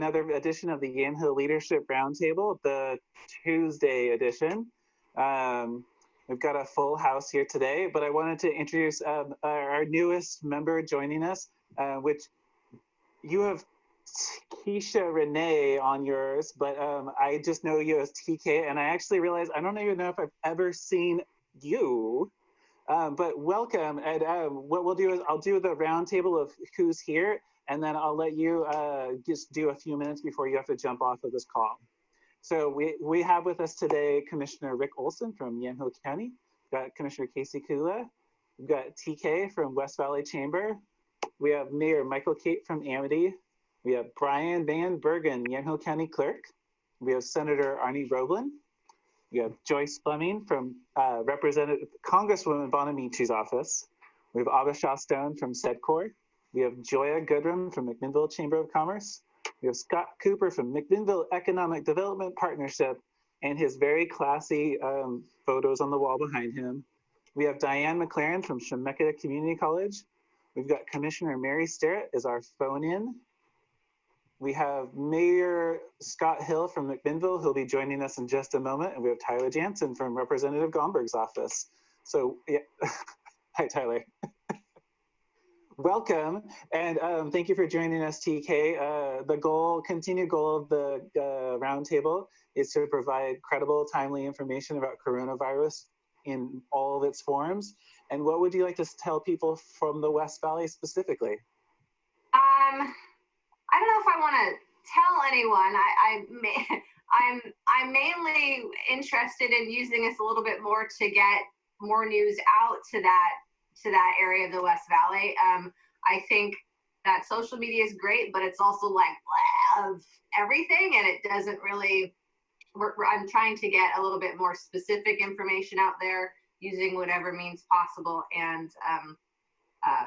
another edition of the Yamhill Leadership Roundtable, the Tuesday edition. We've got a full house here today, but I wanted to introduce our newest member joining us, which you have Keisha Renee on yours, but I just know you as TK, and I actually realized I don't even know if I've ever seen you. But welcome, and what we'll do is I'll do the roundtable of who's here, and then I'll let you just do a few minutes before you have to jump off of this call. So we have with us today Commissioner Rick Olson from Yamhill County. We've got Commissioner Casey Kula. We've got TK from West Valley Chamber. We have Mayor Michael Cate from Amity. We have Brian Van Bergen, Yamhill County Clerk. We have Senator Arnie Roblin. We have Joyce Fleming from Representative Congresswoman Bonamici's office. We have Abisha Stone from SEDCOR. We have Joya Goodrum from McMinnville Chamber of Commerce. We have Scott Cooper from McMinnville Economic Development Partnership and his very classy photos on the wall behind him. We have Diane McLaren from Chemeketa Community College. We've got Commissioner Mary Sterrett as our phone-in. We have Mayor Scott Hill from McMinnville, who'll be joining us in just a moment. And we have Tyler Jansen from Representative Gomberg's office. So, yeah. Hi, Tyler. Welcome, and thank you for joining us, TK. The continued goal of the roundtable is to provide credible, timely information about coronavirus in all of its forms. And what would you like to tell people from the West Valley specifically? I don't know if I want to tell anyone. I'm mainly interested in using this a little bit more to get more news out to that area of the West Valley. I think that social media is great, but it's also like of everything, and it doesn't really. I'm trying to get a little bit more specific information out there using whatever means possible, and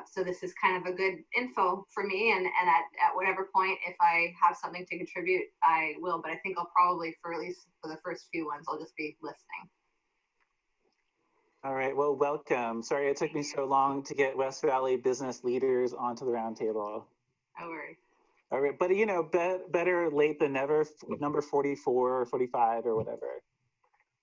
so this is kind of a good info for me, and at whatever point, if I have something to contribute, I will, but I think I'll probably, at least for the first few ones, I'll just be listening. All right, well, welcome. Sorry it took me so long to get West Valley business leaders onto the roundtable. No worries. All right, but you know, better late than never, number 44 or 45 or whatever.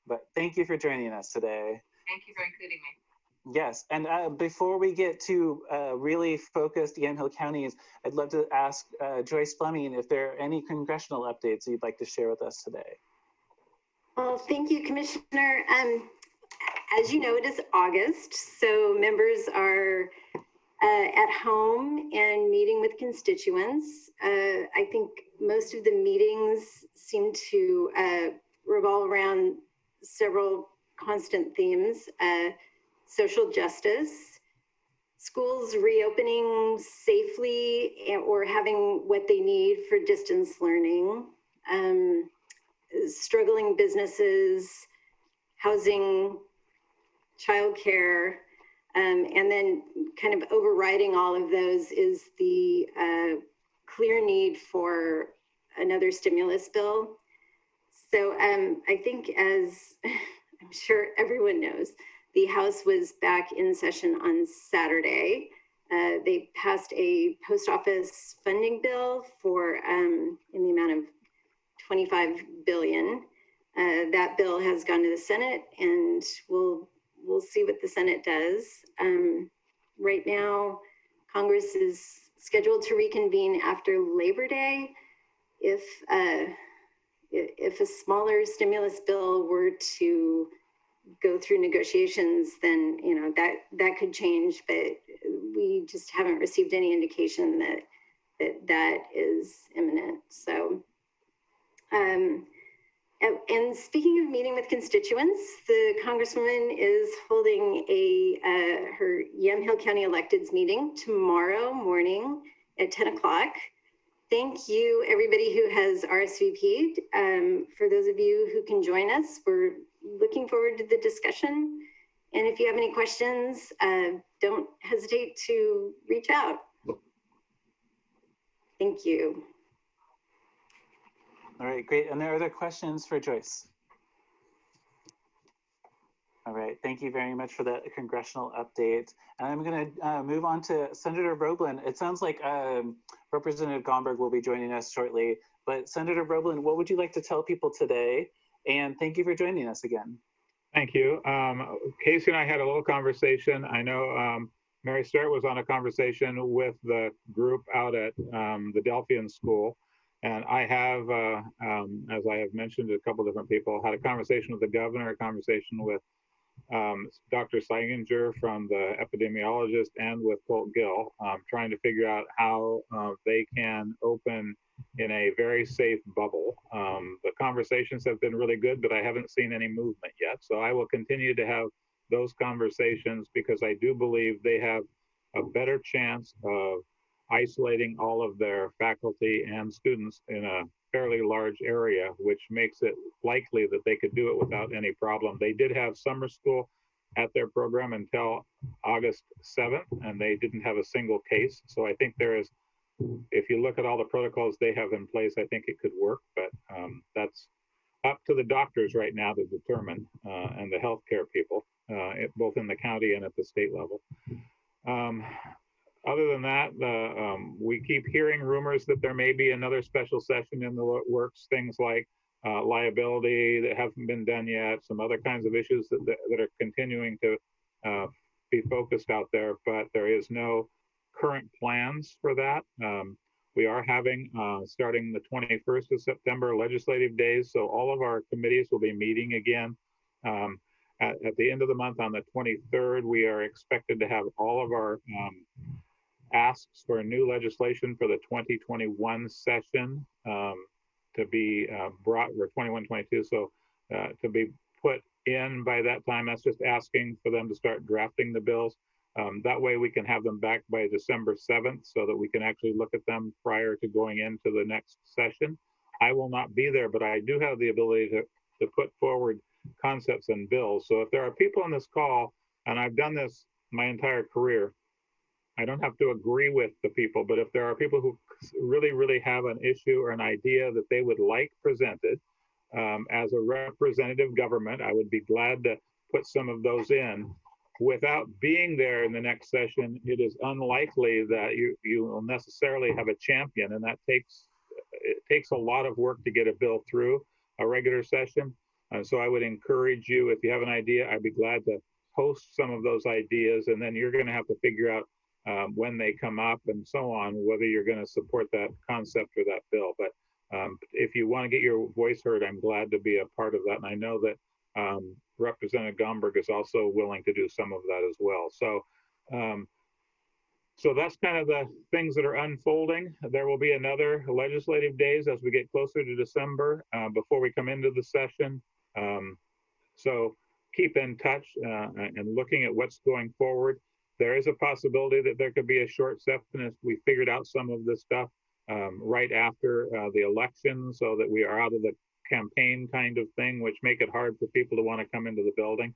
But thank you for joining us today. Thank you for including me. Yes, and before we get to really focused Yamhill counties, I'd love to ask Joyce Fleming if there are any congressional updates you'd like to share with us today. Well, thank you, Commissioner. As you know, it is August, so members are at home and meeting with constituents. I think most of the meetings seem to revolve around several constant themes. Social justice, schools reopening safely or having what they need for distance learning, struggling businesses, housing, childcare, and then kind of overriding all of those is the clear need for another stimulus bill. So I think, as I'm sure everyone knows, the House was back in session on Saturday. They passed a post office funding bill for in the amount of $25 billion. That bill has gone to the Senate, and we'll see what the Senate does. Right now, Congress is scheduled to reconvene after Labor Day. If a smaller stimulus bill were to go through negotiations, then that could change, but we just haven't received any indication that is imminent. So, and speaking of meeting with constituents, the Congresswoman is holding her Yamhill County electeds meeting tomorrow morning at 10 o'clock. Thank you, everybody who has RSVP'd. For those of you who can join us, we're looking forward to the discussion. And if you have any questions, don't hesitate to reach out. Thank you. All right, great. And there are other questions for Joyce? All right, thank you very much for the congressional update. And I'm going to move on to Senator Roeblen. It sounds like Representative Gomberg will be joining us shortly, but Senator Roeblen, what would you like to tell people today? And thank you for joining us again. Thank you. Casey and I had a little conversation. I know Mary Stewart was on a conversation with the group out at the Delphian School. And I have, as I have mentioned to a couple different people, had a conversation with the governor, a conversation with Dr. Seiginger from the epidemiologist, and with Colt Gill, trying to figure out how they can open in a very safe bubble. The conversations have been really good, but I haven't seen any movement yet. So I will continue to have those conversations because I do believe they have a better chance of isolating all of their faculty and students in a fairly large area, which makes it likely that they could do it without any problem. They did have summer school at their program until August 7th, and they didn't have a single case. So I think there is, if you look at all the protocols they have in place, I think it could work, but that's up to the doctors right now to determine, and the healthcare people, both in the county and at the state level. Other than that, we keep hearing rumors that there may be another special session in the works, things like liability that haven't been done yet, some other kinds of issues that are continuing to be focused out there, but there is no current plans for that. We are having, starting the 21st of September, legislative days, so all of our committees will be meeting again. At the end of the month, on the 23rd, we are expected to have all of our asks for new legislation for the 2021 session to be brought, or 21-22, so to be put in by that time. That's just asking for them to start drafting the bills. That way we can have them back by December 7th so that we can actually look at them prior to going into the next session. I will not be there, but I do have the ability to put forward concepts and bills. So if there are people on this call, and I've done this my entire career, I don't have to agree with the people, but if there are people who really have an issue or an idea that they would like presented as a representative government, I would be glad to put some of those in. Without being there in the next session, it is unlikely that you will necessarily have a champion, and it takes a lot of work to get a bill through a regular session. So I would encourage you, if you have an idea, I'd be glad to host some of those ideas, and then you're going to have to figure out when they come up and so on, whether you're going to support that concept or that bill. But if you want to get your voice heard, I'm glad to be a part of that. And I know that Representative Gomberg is also willing to do some of that as well. So that's kind of the things that are unfolding. There will be another legislative days as we get closer to December before we come into the session. So keep in touch and looking at what's going forward. There is a possibility that there could be a short session if we figured out some of this stuff right after the election, so that we are out of the campaign kind of thing, which make it hard for people to want to come into the building.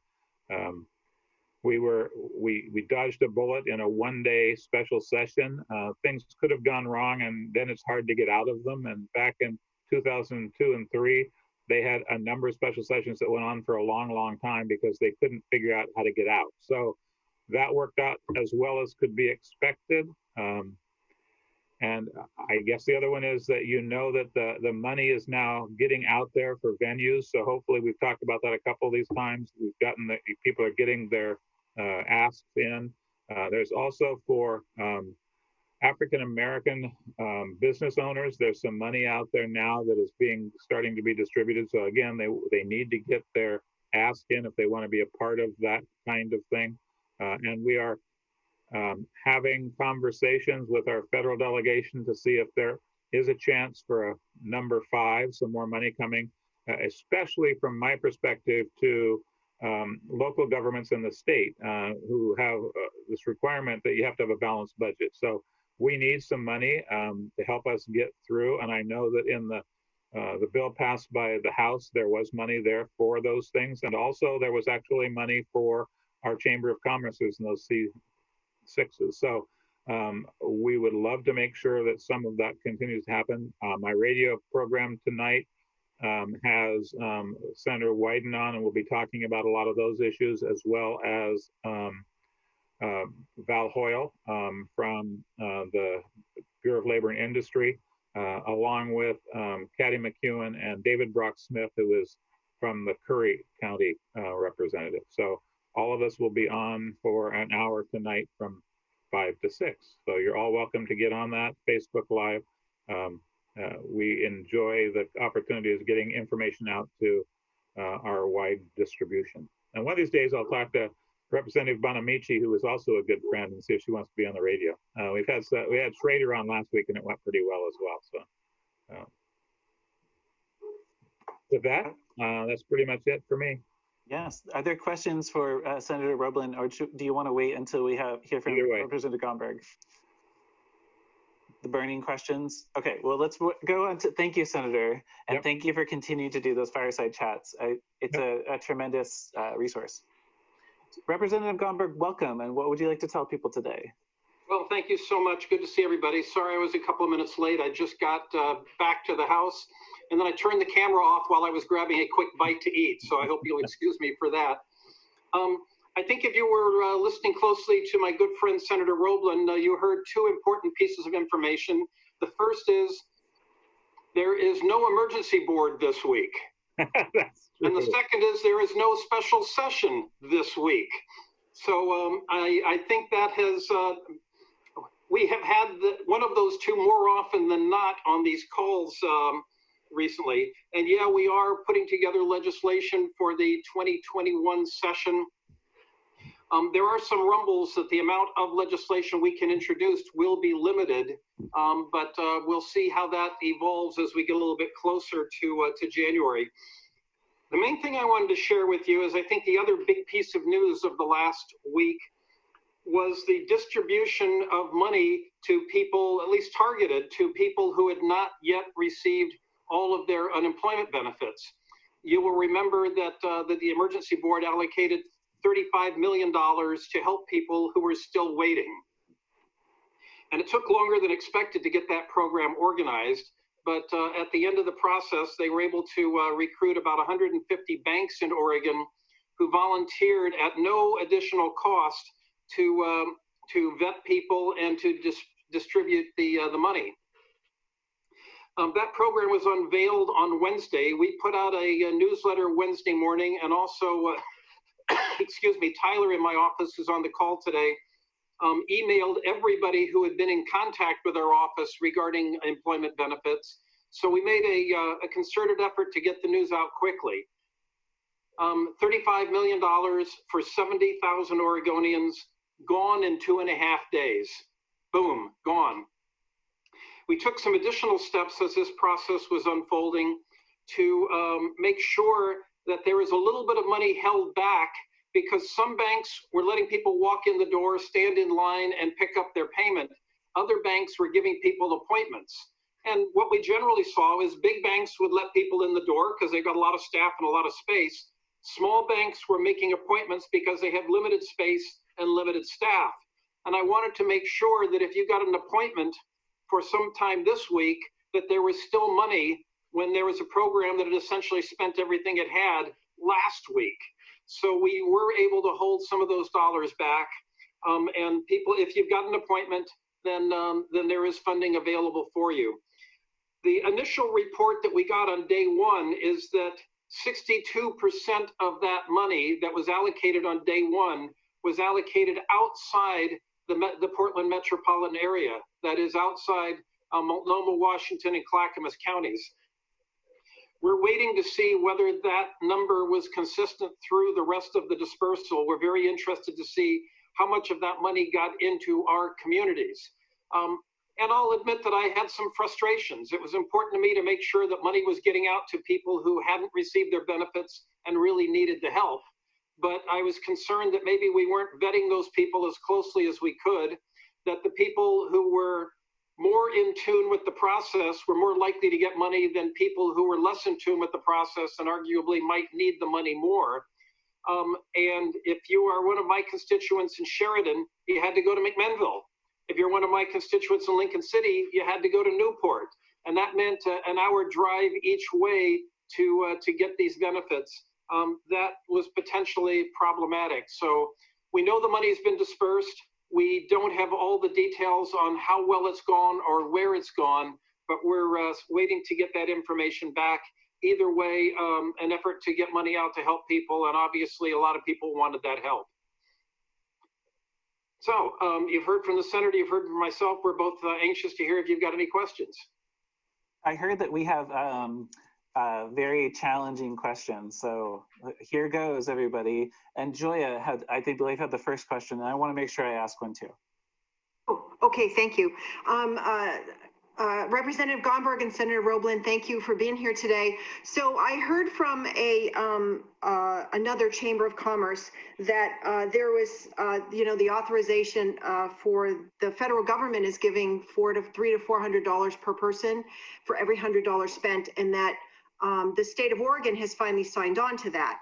We dodged a bullet in a one-day special session. Things could have gone wrong, and then it's hard to get out of them. And back in 2002 and 3, they had a number of special sessions that went on for a long time because they couldn't figure out how to get out. So that worked out as well as could be expected. And I guess the other one is that you know that the money is now getting out there for venues. So hopefully, we've talked about that a couple of these times. We've gotten that people are getting their asks in. There's also for African-American business owners, there's some money out there now that is starting to be distributed. So again, they need to get their ask in if they want to be a part of that kind of thing. And we are having conversations with our federal delegation to see if there is a chance for a number 5, some more money coming, especially from my perspective to local governments in the state who have this requirement that you have to have a balanced budget. So we need some money to help us get through. And I know that in the bill passed by the House, there was money there for those things. And also there was actually money for our Chamber of Commerce's and those C6s. So we would love to make sure that some of that continues to happen. My radio program tonight has Senator Wyden on, and we'll be talking about a lot of those issues, as well as Val Hoyle from the Bureau of Labor and Industry, along with Kathy McEwen and David Brock Smith, who is from the Curry County representative. So all of us will be on for an hour tonight from 5 to 6. So you're all welcome to get on that Facebook Live. We enjoy the opportunity of getting information out to our wide distribution. And one of these days I'll talk to Representative Bonamici, who is also a good friend, and see if she wants to be on the radio. We had Schrader on last week, and it went pretty well as well. So with that, that's pretty much it for me. Yes. Are there questions for Senator Roblin, or do you want to wait until we hear from Representative Gomberg? The burning questions? Okay, well, let's go on to, thank you, Senator, and thank you for continuing to do those fireside chats. It's a tremendous resource. Representative Gomberg, welcome, and what would you like to tell people today? Well, thank you so much. Good to see everybody. Sorry I was a couple of minutes late. I just got back to the house, and then I turned the camera off while I was grabbing a quick bite to eat, so I hope you'll excuse me for that. I think if you were listening closely to my good friend Senator Roblin, you heard two important pieces of information. The first is there is no emergency board this week. And the second is there is no special session this week. So I think that has, we have had one of those two more often than not on these calls recently. And yeah, we are putting together legislation for the 2021 session. There are some rumbles that the amount of legislation we can introduce will be limited, but we'll see how that evolves as we get a little bit closer to January. The main thing I wanted to share with you is I think the other big piece of news of the last week was the distribution of money to people, at least targeted to people who had not yet received all of their unemployment benefits. You will remember that, that the emergency board allocated $35 million to help people who were still waiting. And it took longer than expected to get that program organized. But at the end of the process, they were able to recruit about 150 banks in Oregon who volunteered at no additional cost to vet people and to distribute the money. That program was unveiled on Wednesday. We put out a newsletter Wednesday morning, and also, excuse me, Tyler in my office, who's on the call today, emailed everybody who had been in contact with our office regarding employment benefits. So we made a concerted effort to get the news out quickly. $35 million for 70,000 Oregonians, gone in 2.5 days. Boom, gone. We took some additional steps as this process was unfolding to make sure that there is a little bit of money held back, because some banks were letting people walk in the door, stand in line, and pick up their payment. Other banks were giving people appointments. And what we generally saw is big banks would let people in the door because they've got a lot of staff and a lot of space. Small banks were making appointments because they had limited space and limited staff. And I wanted to make sure that if you got an appointment for some time this week, that there was still money when there was a program that had essentially spent everything it had last week. So we were able to hold some of those dollars back. And people, if you've got an appointment, then there is funding available for you. The initial report that we got on day one is that 62% of that money that was allocated on day one was allocated outside the Portland metropolitan area. That is outside Multnomah, Washington, and Clackamas counties. We're waiting to see whether that number was consistent through the rest of the dispersal. We're very interested to see how much of that money got into our communities. And I'll admit that I had some frustrations. It was important to me to make sure that money was getting out to people who hadn't received their benefits and really needed the help. But I was concerned that maybe we weren't vetting those people as closely as we could, that the people who were more in tune with the process were more likely to get money than people who were less in tune with the process and arguably might need the money more. And if you are one of my constituents in Sheridan, you had to go to McMinnville. If you're one of my constituents in Lincoln City, you had to go to Newport. And that meant an hour drive each way to get these benefits, that was potentially problematic. So we know the money has been dispersed. We don't have all the details on how well it's gone or where it's gone, but we're waiting to get that information back. Either way, an effort to get money out to help people, and obviously a lot of people wanted that help. So you've heard from the senator, you've heard from myself. We're both anxious to hear if you've got any questions. I heard that we have very challenging questions. So here goes, everybody. And Joya had, I believe, had the first question, and I want to make sure I ask one too. Oh, okay, thank you. Representative Gomberg and Senator Roblin, thank you for being here today. So I heard from another Chamber of Commerce that there was, the authorization for the federal government is giving $300 to $400 per person for every $100 spent, and that the state of Oregon has finally signed on to that.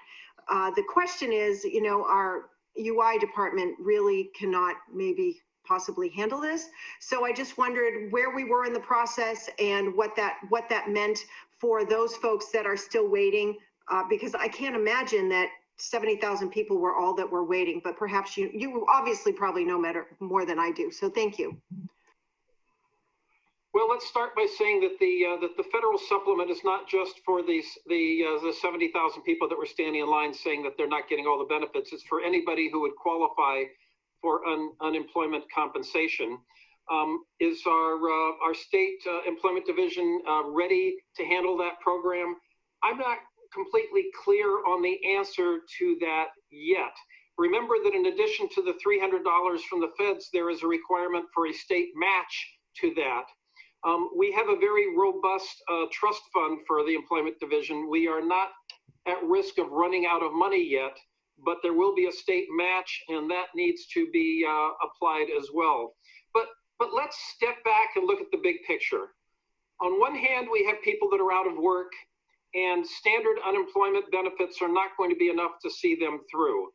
The question is, our UI department really cannot maybe possibly handle this. So I just wondered where we were in the process and what that meant for those folks that are still waiting, because I can't imagine that 70,000 people were all that were waiting, but perhaps you obviously probably know more than I do. So thank you. Well, let's start by saying that the federal supplement is not just for the 70,000 people that were standing in line saying that they're not getting all the benefits. It's for anybody who would qualify for unemployment compensation. Is our state employment division ready to handle that program? I'm not completely clear on the answer to that yet. Remember that in addition to the $300 from the feds, there is a requirement for a state match to that. We have a very robust trust fund for the employment division. We are not at risk of running out of money yet, but there will be a state match, and that needs to be applied as well. But let's step back and look at the big picture. On one hand, we have people that are out of work, and standard unemployment benefits are not going to be enough to see them through.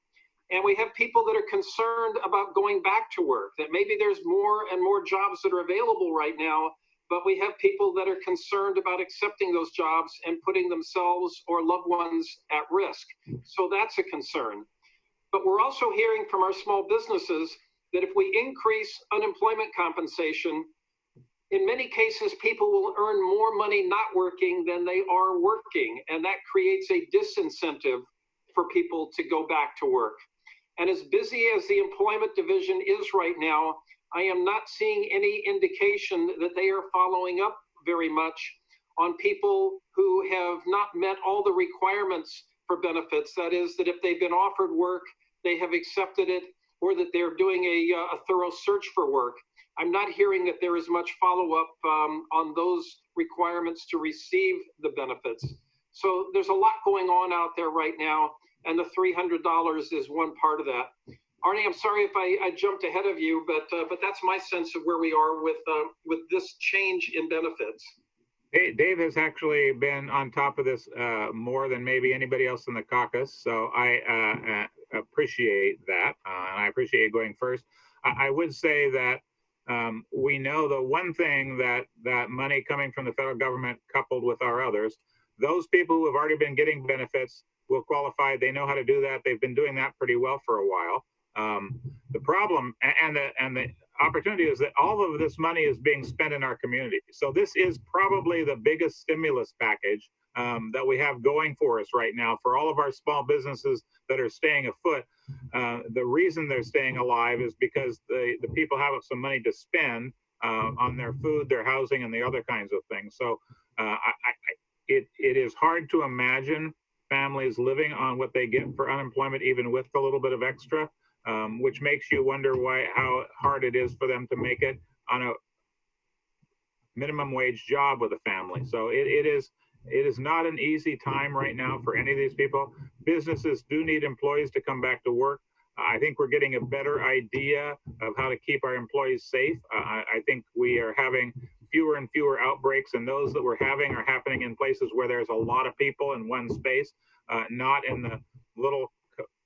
And we have people that are concerned about going back to work, that maybe there's more and more jobs that are available right now, but we have people that are concerned about accepting those jobs and putting themselves or loved ones at risk. So that's a concern. But we're also hearing from our small businesses that if we increase unemployment compensation, in many cases, people will earn more money not working than they are working. And that creates a disincentive for people to go back to work. And as busy as the employment division is right now, I am not seeing any indication that they are following up very much on people who have not met all the requirements for benefits. That is, that if they've been offered work, they have accepted it, or that they're doing a thorough search for work. I'm not hearing that there is much follow-up on those requirements to receive the benefits. So there's a lot going on out there right now, and the $300 is one part of that. Arnie, I'm sorry if I jumped ahead of you, but that's my sense of where we are with this change in benefits. Dave has actually been on top of this more than maybe anybody else in the caucus, so I appreciate that, and I appreciate going first. I would say that we know the one thing that money coming from the federal government coupled with our others, those people who have already been getting benefits will qualify. They know how to do that. They've been doing that pretty well for a while. The problem and the opportunity is that all of this money is being spent in our community. So this is probably the biggest stimulus package that we have going for us right now for all of our small businesses that are staying afloat. The reason they're staying alive is because the people have some money to spend on their food, their housing, and the other kinds of things. So it is hard to imagine families living on what they get for unemployment, even with a little bit of extra. Which makes you wonder how hard it is for them to make it on a minimum wage job with a family. So it is not an easy time right now for any of these people. Businesses do need employees to come back to work. I think we're getting a better idea of how to keep our employees safe. I think we are having fewer and fewer outbreaks, and those that we're having are happening in places where there's a lot of people in one space, not in the little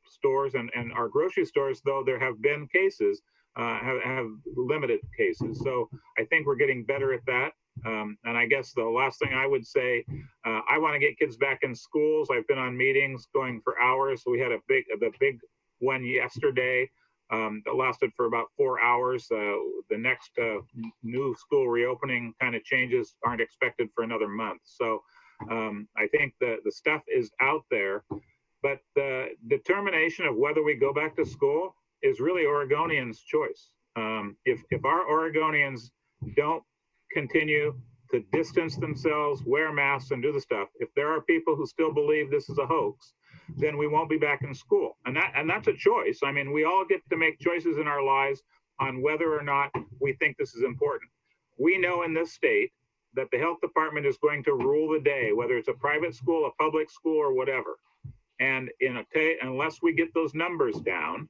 stores and our grocery stores, though there have been cases, have limited cases. So I think we're getting better at that. And I guess the last thing I would say, I want to get kids back in schools. I've been on meetings going for hours. We had the big one yesterday that lasted for about 4 hours. The next new school reopening kind of changes aren't expected for another month. So I think the stuff is out there, but the determination of whether we go back to school is really Oregonians' choice. If our Oregonians don't continue to distance themselves, wear masks, and do the stuff, if there are people who still believe this is a hoax, then we won't be back in school. And that's a choice. I mean, we all get to make choices in our lives on whether or not we think this is important. We know in this state that the health department is going to rule the day, whether it's a private school, a public school, or whatever. And unless we get those numbers down,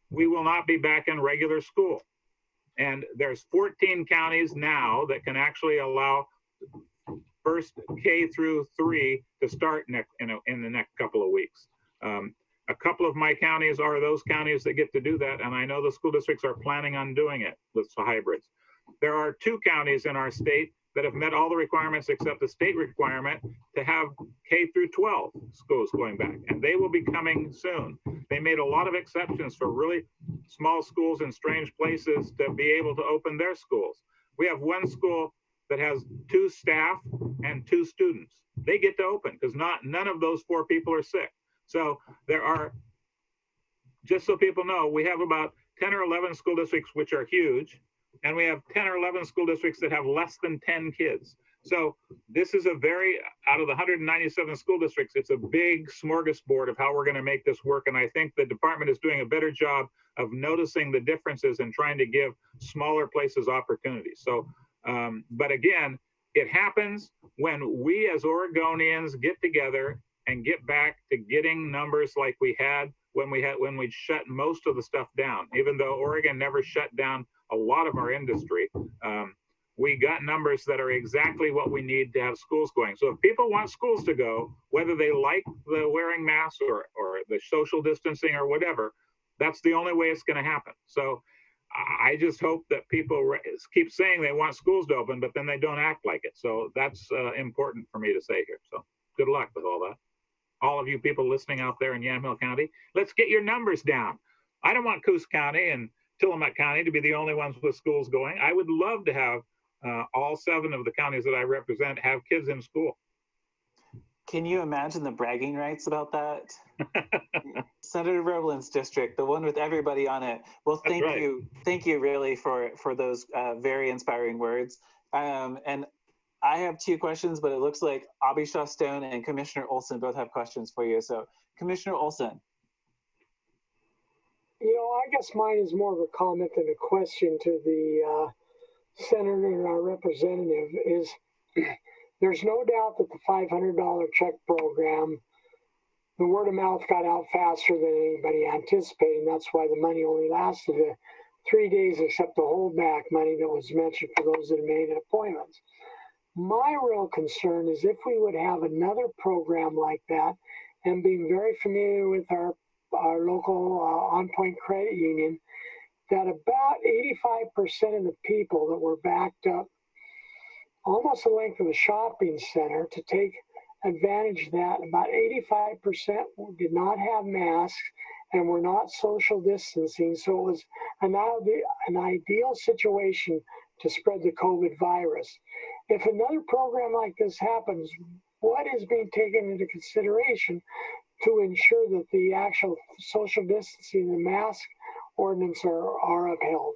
we will not be back in regular school. And there's 14 counties now that can actually allow first K through 3 to start in the next couple of weeks. A couple of my counties are those counties that get to do that, and I know the school districts are planning on doing it with hybrids. There are 2 counties in our state that have met all the requirements except the state requirement to have K through 12 schools going back, and they will be coming soon. They made a lot of exceptions for really small schools in strange places to be able to open their schools. We have one school that has 2 staff and 2 students. They get to open because none of those 4 people are sick. So there are, just so people know, we have about 10 or 11 school districts which are huge, and we have 10 or 11 school districts that have less than 10 kids. So this is out of the 197 school districts, it's a big smorgasbord of how we're going to make this work. And I think the department is doing a better job of noticing the differences and trying to give smaller places opportunities. So, but again, it happens when we as Oregonians get together and get back to getting numbers like we had when we shut most of the stuff down. Even though Oregon never shut down a lot of our industry, we got numbers that are exactly what we need to have schools going. So if people want schools to go, whether they like the wearing masks or the social distancing or whatever, that's the only way it's going to happen. So I just hope that people keep saying they want schools to open, but then they don't act like it. So that's important for me to say here. So good luck with all that. All of you people listening out there in Yamhill County, let's get your numbers down. I don't want Coos County and Tillamook County to be the only ones with schools going. I would love to have all 7 of the counties that I represent have kids in school. Can you imagine the bragging rights about that? Senator Roblin's district, the one with everybody on it. Well, thank you really for those very inspiring words. And I have 2 questions, but it looks like Abisha Stone and Commissioner Olson both have questions for you. So Commissioner Olson. I guess mine is more of a comment than a question to the senator and our representative. Is there's no doubt that the $500 check program, the word of mouth got out faster than anybody anticipated. That's why the money only lasted 3 days, except the holdback money that was mentioned for those that made appointments. My real concern is if we would have another program like that, and being very familiar with our local on-point credit union, that about 85% of the people that were backed up almost the length of a shopping center to take advantage of that, about 85% did not have masks and were not social distancing. So it was an ideal situation to spread the COVID virus. If another program like this happens, what is being taken into consideration to ensure that the actual social distancing and the mask ordinance are upheld?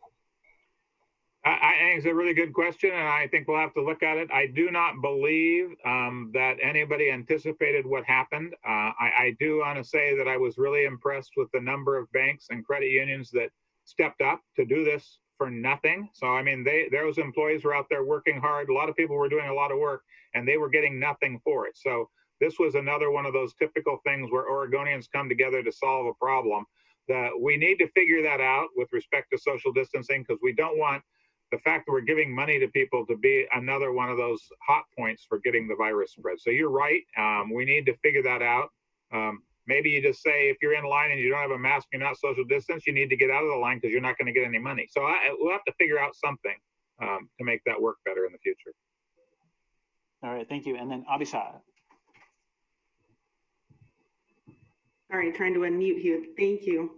I think it's a really good question, and I think we'll have to look at it. I do not believe that anybody anticipated what happened. I do want to say that I was really impressed with the number of banks and credit unions that stepped up to do this for nothing. So, I mean, those employees were out there working hard. A lot of people were doing a lot of work, and they were getting nothing for it. So this was another one of those typical things where Oregonians come together to solve a problem. We need to figure that out with respect to social distancing, because we don't want the fact that we're giving money to people to be another one of those hot points for getting the virus spread. So you're right. We need to figure that out. Maybe you just say, if you're in line and you don't have a mask, you're not social distance, you need to get out of the line because you're not going to get any money. So we'll have to figure out something to make that work better in the future. All right, thank you. And then Abhishek. All right, trying to unmute you. Thank you,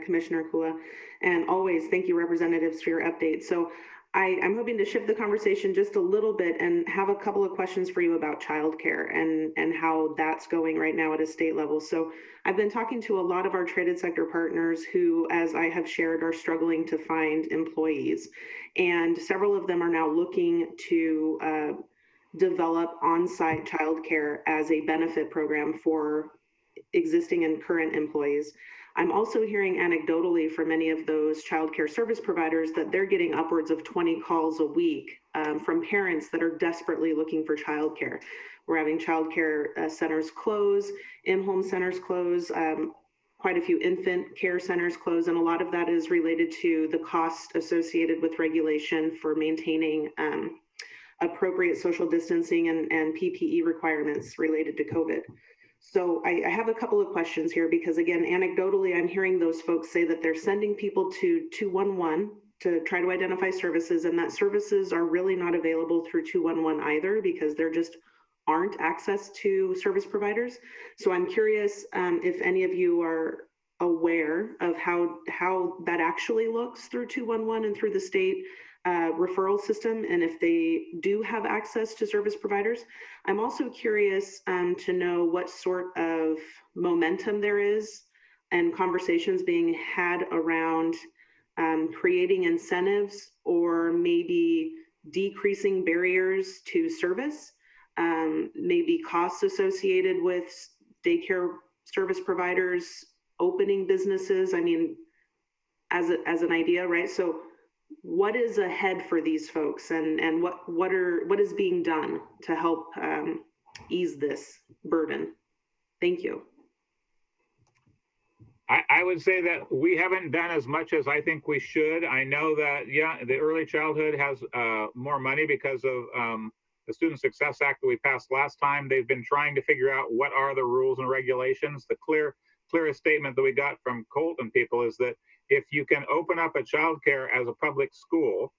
Commissioner Kula. And always thank you, representatives, for your updates. So I'm hoping to shift the conversation just a little bit and have a couple of questions for you about childcare and how that's going right now at a state level. So I've been talking to a lot of our traded sector partners who, as I have shared, are struggling to find employees. And several of them are now looking to develop on-site childcare as a benefit program for existing and current employees. I'm also hearing anecdotally from many of those childcare service providers that they're getting upwards of 20 calls a week from parents that are desperately looking for childcare. We're having childcare centers close, in-home centers close, quite a few infant care centers close, and a lot of that is related to the cost associated with regulation for maintaining appropriate social distancing and PPE requirements related to COVID. So I have a couple of questions here because, again, anecdotally, I'm hearing those folks say that they're sending people to 211 to try to identify services, and that services are really not available through 211 either because there just aren't access to service providers. So I'm curious if any of you are aware of how that actually looks through 211 and through the state referral system, and if they do have access to service providers. I'm also curious to know what sort of momentum there is and conversations being had around creating incentives or maybe decreasing barriers to service, maybe costs associated with daycare service providers opening businesses. I mean, as an idea, right? So what is ahead for these folks, and what is being done to help ease this burden? Thank you. I would say that we haven't done as much as I think we should. I know that, yeah, the early childhood has more money because of the Student Success Act that we passed last time. They've been trying to figure out what are the rules and regulations. The clearest statement that we got from Colton people is that if you can open up a childcare as a public school,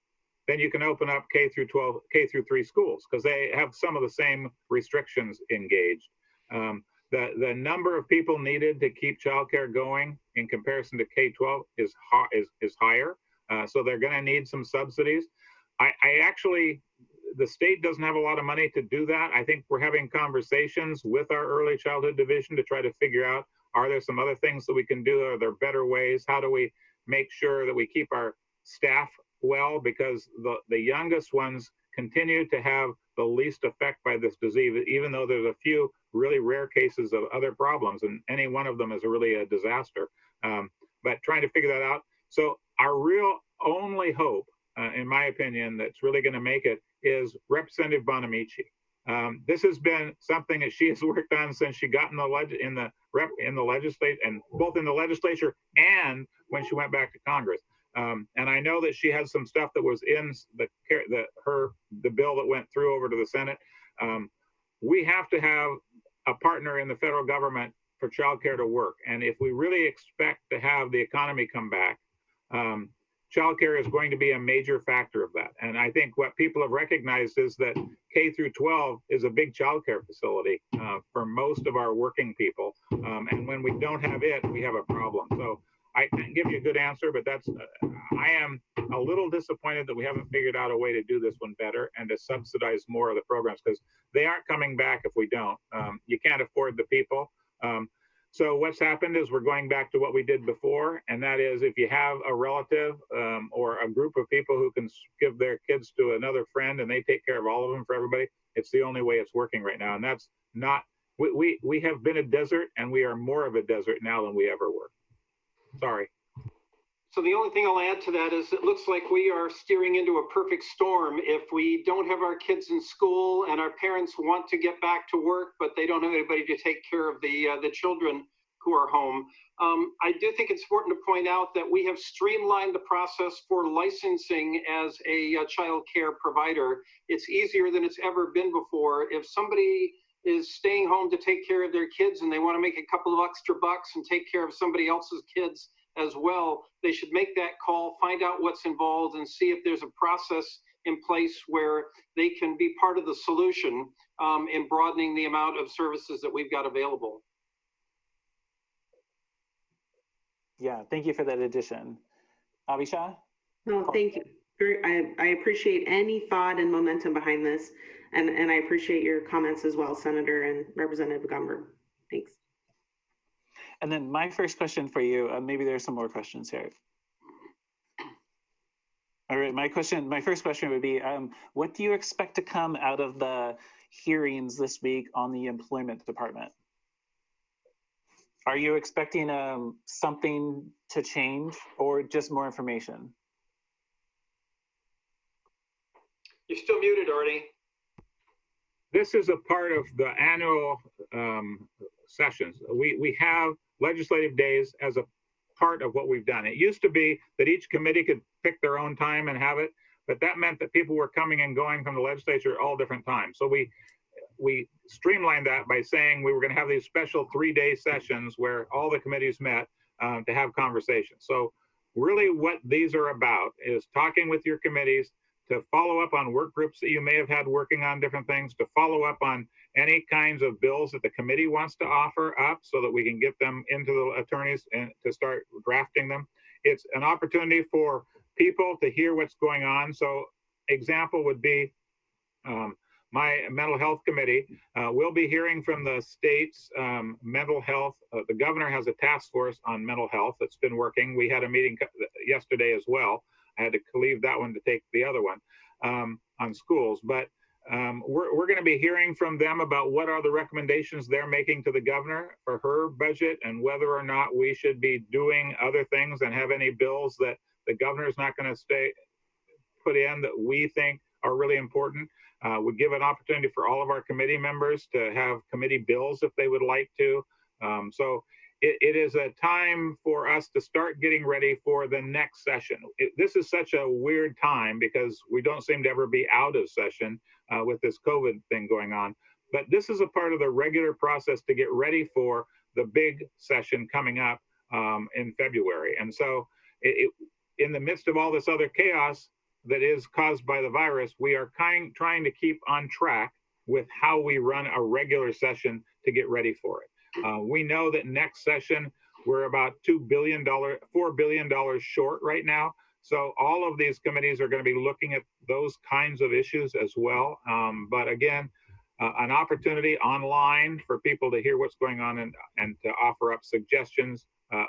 then you can open up K through 3 schools because they have some of the same restrictions engaged. The number of people needed to keep childcare going in comparison to K-12 is higher, so they're going to need some subsidies. I actually, the state doesn't have a lot of money to do that. I think we're having conversations with our early childhood division to try to figure out, are there some other things that we can do? Are there better ways? How do we make sure that we keep our staff well? Because the youngest ones continue to have the least effect by this disease, even though there's a few really rare cases of other problems, and any one of them is really a disaster. But trying to figure that out. So our real only hope, in my opinion, that's really going to make it is Representative Bonamici. This has been something that she has worked on since she got in the legislature, and both in the legislature and when she went back to Congress. And I know that she has some stuff that was in the bill that went through over to the Senate. We have to have a partner in the federal government for childcare to work, and if we really expect to have the economy come back, childcare is going to be a major factor of that. And I think what people have recognized is that K through 12 is a big childcare facility for most of our working people. And when we don't have it, we have a problem. So I can't give you a good answer, but I am a little disappointed that we haven't figured out a way to do this one better and to subsidize more of the programs, because they aren't coming back if we don't. You can't afford the people. So what's happened is we're going back to what we did before, and that is if you have a relative or a group of people who can give their kids to another friend and they take care of all of them for everybody, it's the only way it's working right now. And that's not, we have been a desert, and we are more of a desert now than we ever were. Sorry. So the only thing I'll add to that is it looks like we are steering into a perfect storm if we don't have our kids in school and our parents want to get back to work, but they don't have anybody to take care of the children who are home. I do think it's important to point out that we have streamlined the process for licensing as a child care provider. It's easier than it's ever been before. If somebody is staying home to take care of their kids and they want to make a couple of extra bucks and take care of somebody else's kids as well, they should make that call, find out what's involved, and see if there's a process in place where they can be part of the solution in broadening the amount of services that we've got available. Yeah, thank you for that addition. Abhisha? No, thank you. I appreciate any thought and momentum behind this, and I appreciate your comments as well, Senator and Representative Gumber. Thanks. And then my first question for you, maybe there's some more questions here. All right, my first question would be, what do you expect to come out of the hearings this week on the employment department? Are you expecting something to change or just more information? You're still muted, Artie. This is a part of the annual sessions. We have legislative days as a part of what we've done. It used to be that each committee could pick their own time and have it, but that meant that people were coming and going from the legislature at all different times. So we streamlined that by saying we were going to have these special 3-day sessions where all the committees met to have conversations. So really what these are about is talking with your committees, to follow up on work groups that you may have had working on different things, to follow up on any kinds of bills that the committee wants to offer up so that we can get them into the attorneys and to start drafting them. It's an opportunity for people to hear what's going on. So example would be my mental health committee will be hearing from the state's mental health. The governor has a task force on mental health that's been working. We had a meeting yesterday as well. I had to leave that one to take the other one on schools. But we're going to be hearing from them about what are the recommendations they're making to the governor for her budget and whether or not we should be doing other things and have any bills that the governor's not going to put in that we think are really important. We give an opportunity for all of our committee members to have committee bills if they would like to. So it is a time for us to start getting ready for the next session. This is such a weird time because we don't seem to ever be out of session with this COVID thing going on. But this is a part of the regular process to get ready for the big session coming up in February. And so in the midst of all this other chaos that is caused by the virus, we are trying to keep on track with how we run a regular session to get ready for it. We know that next session, we're about $4 billion short right now. So all of these committees are going to be looking at those kinds of issues as well. But again, an opportunity online for people to hear what's going on and to offer up suggestions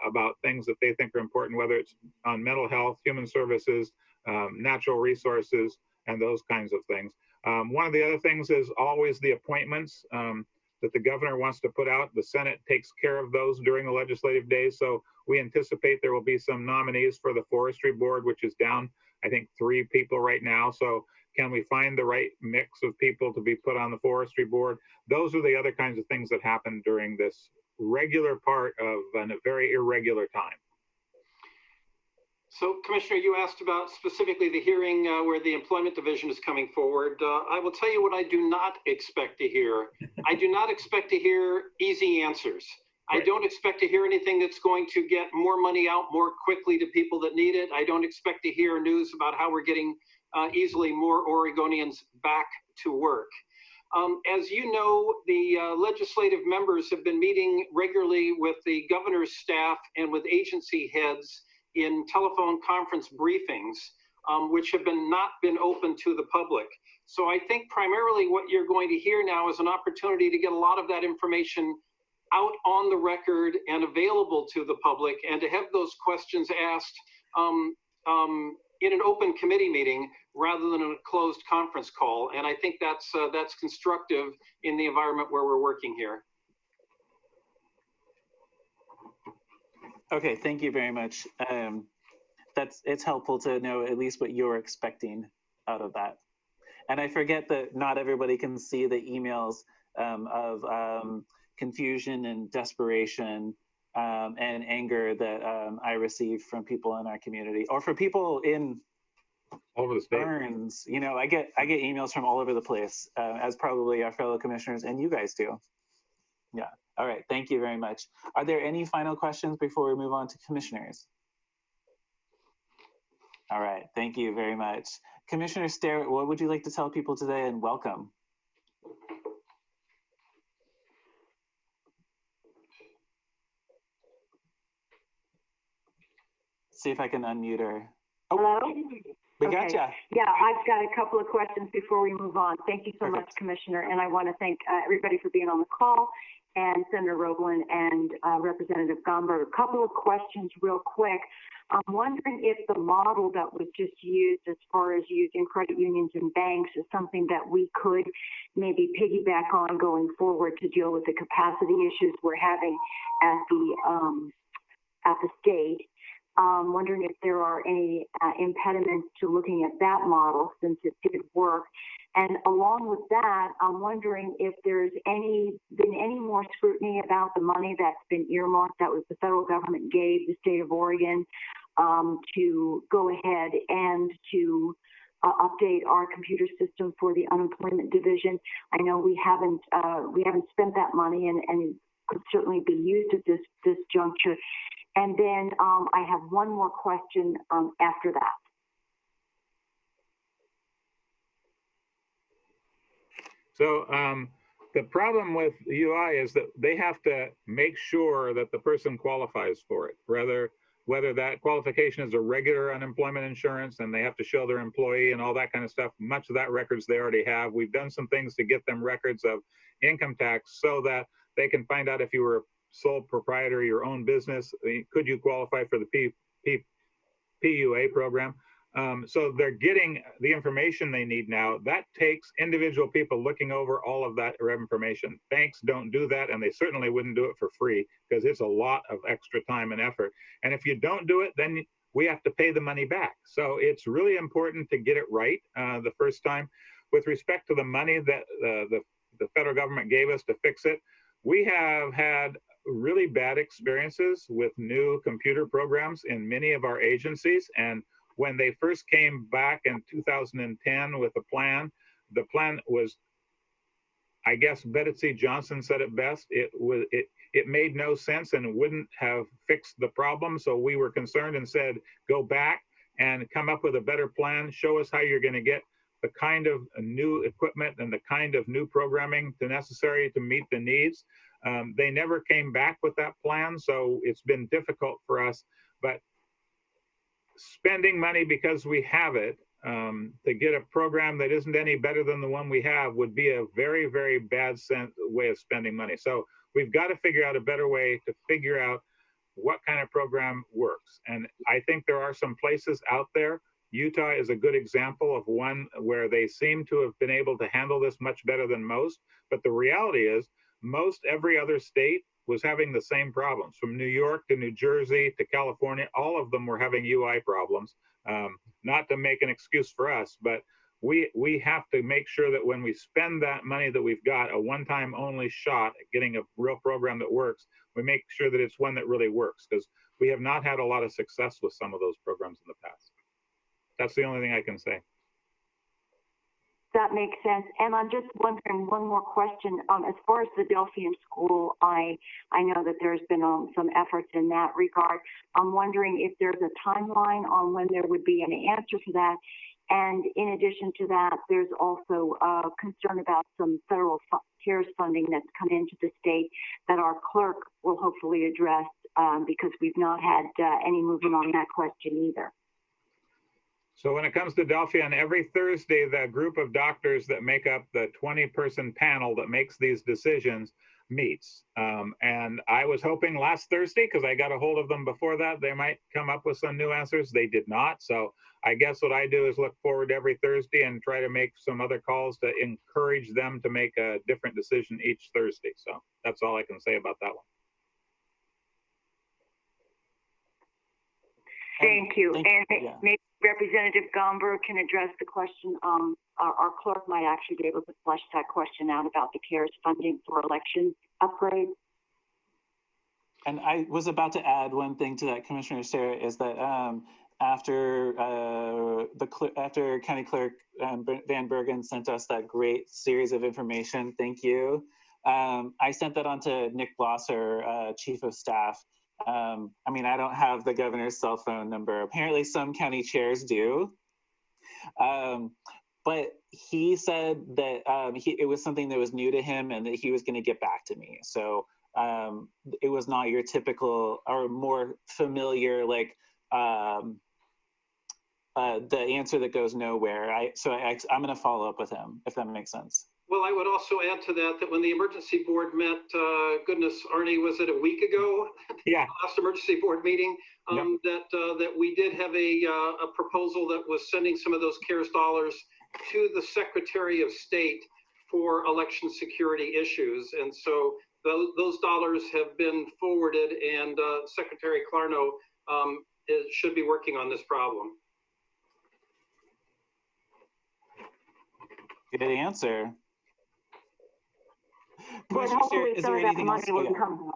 about things that they think are important, whether it's on mental health, human services, natural resources, and those kinds of things. One of the other things is always the appointments that the governor wants to put out. The Senate takes care of those during the legislative days. So we anticipate there will be some nominees for the Forestry Board, which is down, I think, 3 people right now. So can we find the right mix of people to be put on the Forestry Board? Those are the other kinds of things that happen during this regular part of a very irregular time. So, Commissioner, you asked about specifically the hearing where the Employment Division is coming forward. I will tell you what I do not expect to hear. I do not expect to hear easy answers. I don't expect to hear anything that's going to get more money out more quickly to people that need it. I don't expect to hear news about how we're getting easily more Oregonians back to work. As you know, the legislative members have been meeting regularly with the governor's staff and with agency heads in telephone conference briefings, which have not been open to the public. So I think primarily what you're going to hear now is an opportunity to get a lot of that information out on the record and available to the public, and to have those questions asked in an open committee meeting rather than a closed conference call. And I think that's constructive in the environment where we're working here. Okay, thank you very much. It's helpful to know at least what you're expecting out of that. And I forget that not everybody can see the emails of confusion and desperation and anger that I receive from people in our community, or for people in all over the state. Burns. You know, I get emails from all over the place, as probably our fellow commissioners and you guys do. Yeah. All right. Thank you very much. Are there any final questions before we move on to commissioners? All right. Thank you very much. Commissioner Sterrett, what would you like to tell people today, and welcome? See if I can unmute her. Oh, hello? We okay. gotcha. Yeah, I've got a couple of questions before we move on. Thank you so Perfect. much, Commissioner, and I want to thank everybody for being on the call, and Senator Roeblen and Representative Gomberg. A couple of questions real quick. I'm wondering if the model that was just used as far as using credit unions and banks is something that we could maybe piggyback on going forward to deal with the capacity issues we're having at the state. Wondering if there are any impediments to looking at that model since it did work. And along with that, I'm wondering if there's been any more scrutiny about the money that's been earmarked that was the federal government gave the state of Oregon to go ahead and to update our computer system for the unemployment division. I know we haven't spent that money and could certainly be used at this juncture. And then I have one more question after that. So the problem with UI is that they have to make sure that the person qualifies for it, whether that qualification is a regular unemployment insurance and they have to show their employee and all that kind of stuff. Much of that records they already have. We've done some things to get them records of income tax so that they can find out if you were a sole proprietor, your own business, could you qualify for the PUA program? So they're getting the information they need now. That takes individual people looking over all of that information. Banks don't do that, and they certainly wouldn't do it for free because it's a lot of extra time and effort. And if you don't do it, then we have to pay the money back. So it's really important to get it right the first time. With respect to the money that the federal government gave us to fix it, we have had really bad experiences with new computer programs in many of our agencies. And when they first came back in 2010 with a plan, the plan was, I guess Betsy Johnson said it best, it made no sense and wouldn't have fixed the problem. So we were concerned and said, go back and come up with a better plan, show us how you're gonna get the kind of new equipment and the kind of new programming necessary to meet the needs. They never came back with that plan, so it's been difficult for us. But spending money because we have it to get a program that isn't any better than the one we have would be a very, very bad way of spending money. So we've got to figure out a better way to figure out what kind of program works. And I think there are some places out there. Utah is a good example of one where they seem to have been able to handle this much better than most. But the reality is, most every other state was having the same problems. From New York to New Jersey to California, all of them were having UI problems. Not to make an excuse for us, but we have to make sure that when we spend that money that we've got, a one-time only shot at getting a real program that works, we make sure that it's one that really works, because we have not had a lot of success with some of those programs in the past. That's the only thing I can say. That makes sense. And I'm just wondering one more question. As far as the Delphian School, I know that there's been some efforts in that regard. I'm wondering if there's a timeline on when there would be an answer to that. And in addition to that, there's also concern about some federal CARES funding that's come into the state that our clerk will hopefully address because we've not had any movement on that question either. So when it comes to Delphian, every Thursday, the group of doctors that make up the 20-person panel that makes these decisions meets. And I was hoping last Thursday, because I got a hold of them before that, they might come up with some new answers. They did not. So I guess what I do is look forward every Thursday and try to make some other calls to encourage them to make a different decision each Thursday. So that's all I can say about that one. Thank you. Maybe Representative Gomberg can address the question. Our clerk might actually be able to flesh that question out about the CARES funding for election upgrades. And I was about to add one thing to that, Commissioner Sarah, is that after County Clerk Van Bergen sent us that great series of information, thank you. I sent that on to Nick Blosser, Chief of Staff. I mean, I don't have the governor's cell phone number. Apparently some county chairs do. But he said that it was something that was new to him and that he was going to get back to me. So it was not your typical or more familiar, like the answer that goes nowhere. I'm going to follow up with him, if that makes sense. Well, I would also add to that when the emergency board met, goodness, Arnie, was it a week ago? Yeah. Last emergency board meeting, Yep. that we did have a proposal that was sending some of those CARES dollars to the Secretary of State for election security issues. And so those dollars have been forwarded, and Secretary Clarno should be working on this problem. Good answer. But hopefully some of that money will come.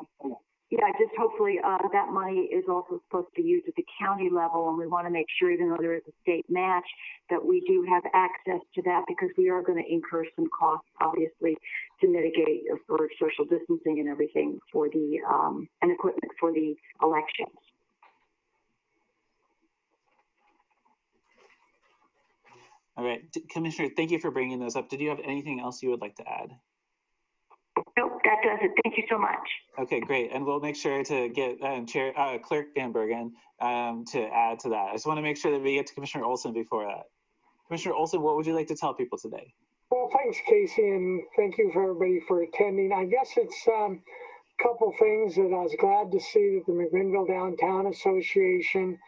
Yeah, just hopefully that money is also supposed to be used at the county level, and we want to make sure, even though there is a state match, that we do have access to that, because we are going to incur some costs, obviously, to mitigate for social distancing and everything for the and equipment for the elections. All right, Commissioner, thank you for bringing those up. Did you have anything else you would like to add? Nope, that does it. Thank you so much. Okay, great. And we'll make sure to get Clerk Van Bergen to add to that. I just want to make sure that we get to Commissioner Olson before that. Commissioner Olson, what would you like to tell people today? Well, thanks, Casey, and thank you for everybody for attending. I guess it's a couple things that I was glad to see that the McMinnville Downtown Association,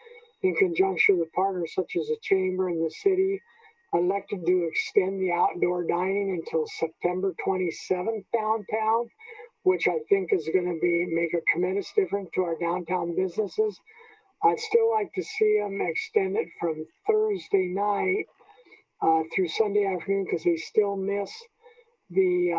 in conjunction with partners such as the Chamber and the city, elected to extend the outdoor dining until September 27th downtown, which I think is going to make a tremendous difference to our downtown businesses. I'd still like to see them extend it from Thursday night through Sunday afternoon, because they still miss the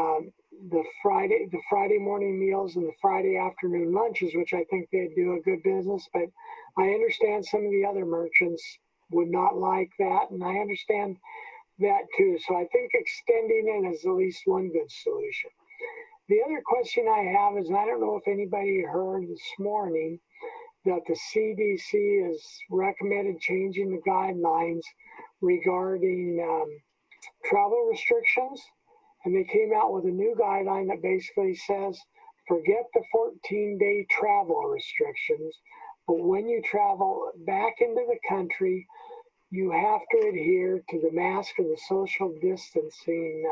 Friday morning meals and the Friday afternoon lunches, which I think they'd do a good business. But I understand some of the other merchants would not like that, and I understand that too. So I think extending it is at least one good solution. The other question I have is, and I don't know if anybody heard this morning, that the CDC has recommended changing the guidelines regarding travel restrictions, and they came out with a new guideline that basically says, forget the 14-day travel restrictions, but when you travel back into the country, you have to adhere to the mask and the social distancing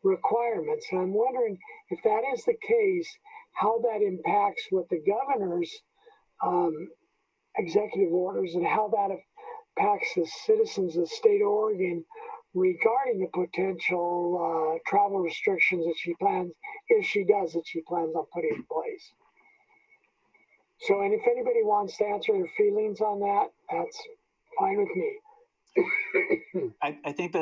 requirements. And I'm wondering if that is the case, how that impacts what the governor's executive orders and how that impacts the citizens of the state of Oregon regarding the potential travel restrictions that she plans, if she does, that she plans on putting in place. So, and if anybody wants to answer their feelings on that, that's fine with me. I think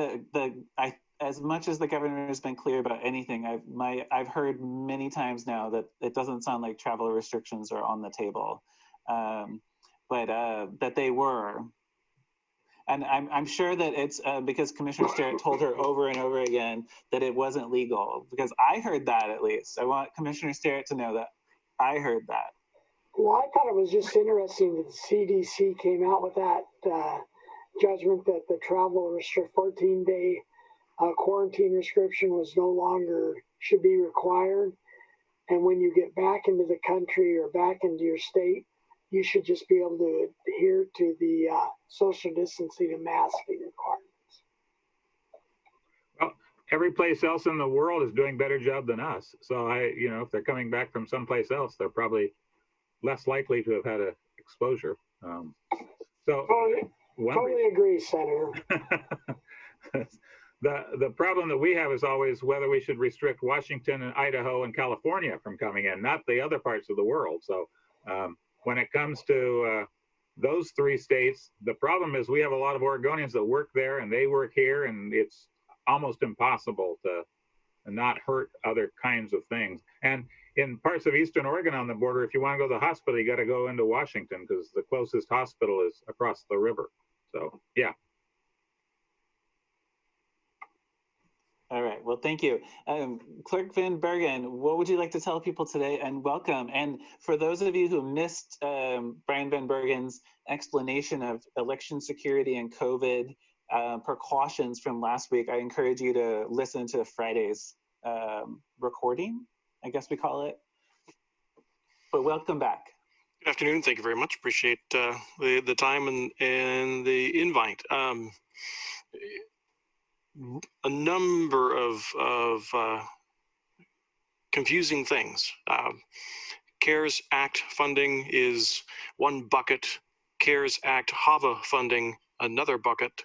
as much as the governor has been clear about anything, I've heard many times now that it doesn't sound like travel restrictions are on the table, but that they were. And I'm sure that it's because Commissioner Sterrett told her over and over again that it wasn't legal, because I heard that at least. I want Commissioner Sterrett to know that I heard that. Well, I thought it was just interesting that the CDC came out with that judgment that the travel 14-day quarantine restriction was no longer should be required. And when you get back into the country or back into your state, you should just be able to adhere to the social distancing and masking requirements. Well, every place else in the world is doing a better job than us. So if they're coming back from someplace else, they're probably less likely to have had an exposure. Totally agree, Senator. The problem that we have is always whether we should restrict Washington and Idaho and California from coming in, not the other parts of the world. So when it comes to those three states, the problem is we have a lot of Oregonians that work there and they work here, and it's almost impossible to not hurt other kinds of things. And in parts of Eastern Oregon on the border, if you want to go to the hospital, you got to go into Washington because the closest hospital is across the river. So, yeah. All right. Well, thank you. Clerk Van Bergen, what would you like to tell people today? And welcome. And for those of you who missed Brian Van Bergen's explanation of election security and COVID precautions from last week, I encourage you to listen to Friday's recording, I guess we call it. But welcome back. Good afternoon. Thank you very much. Appreciate the time and the invite. A number of confusing things. CARES Act funding is one bucket. CARES Act HAVA funding, another bucket.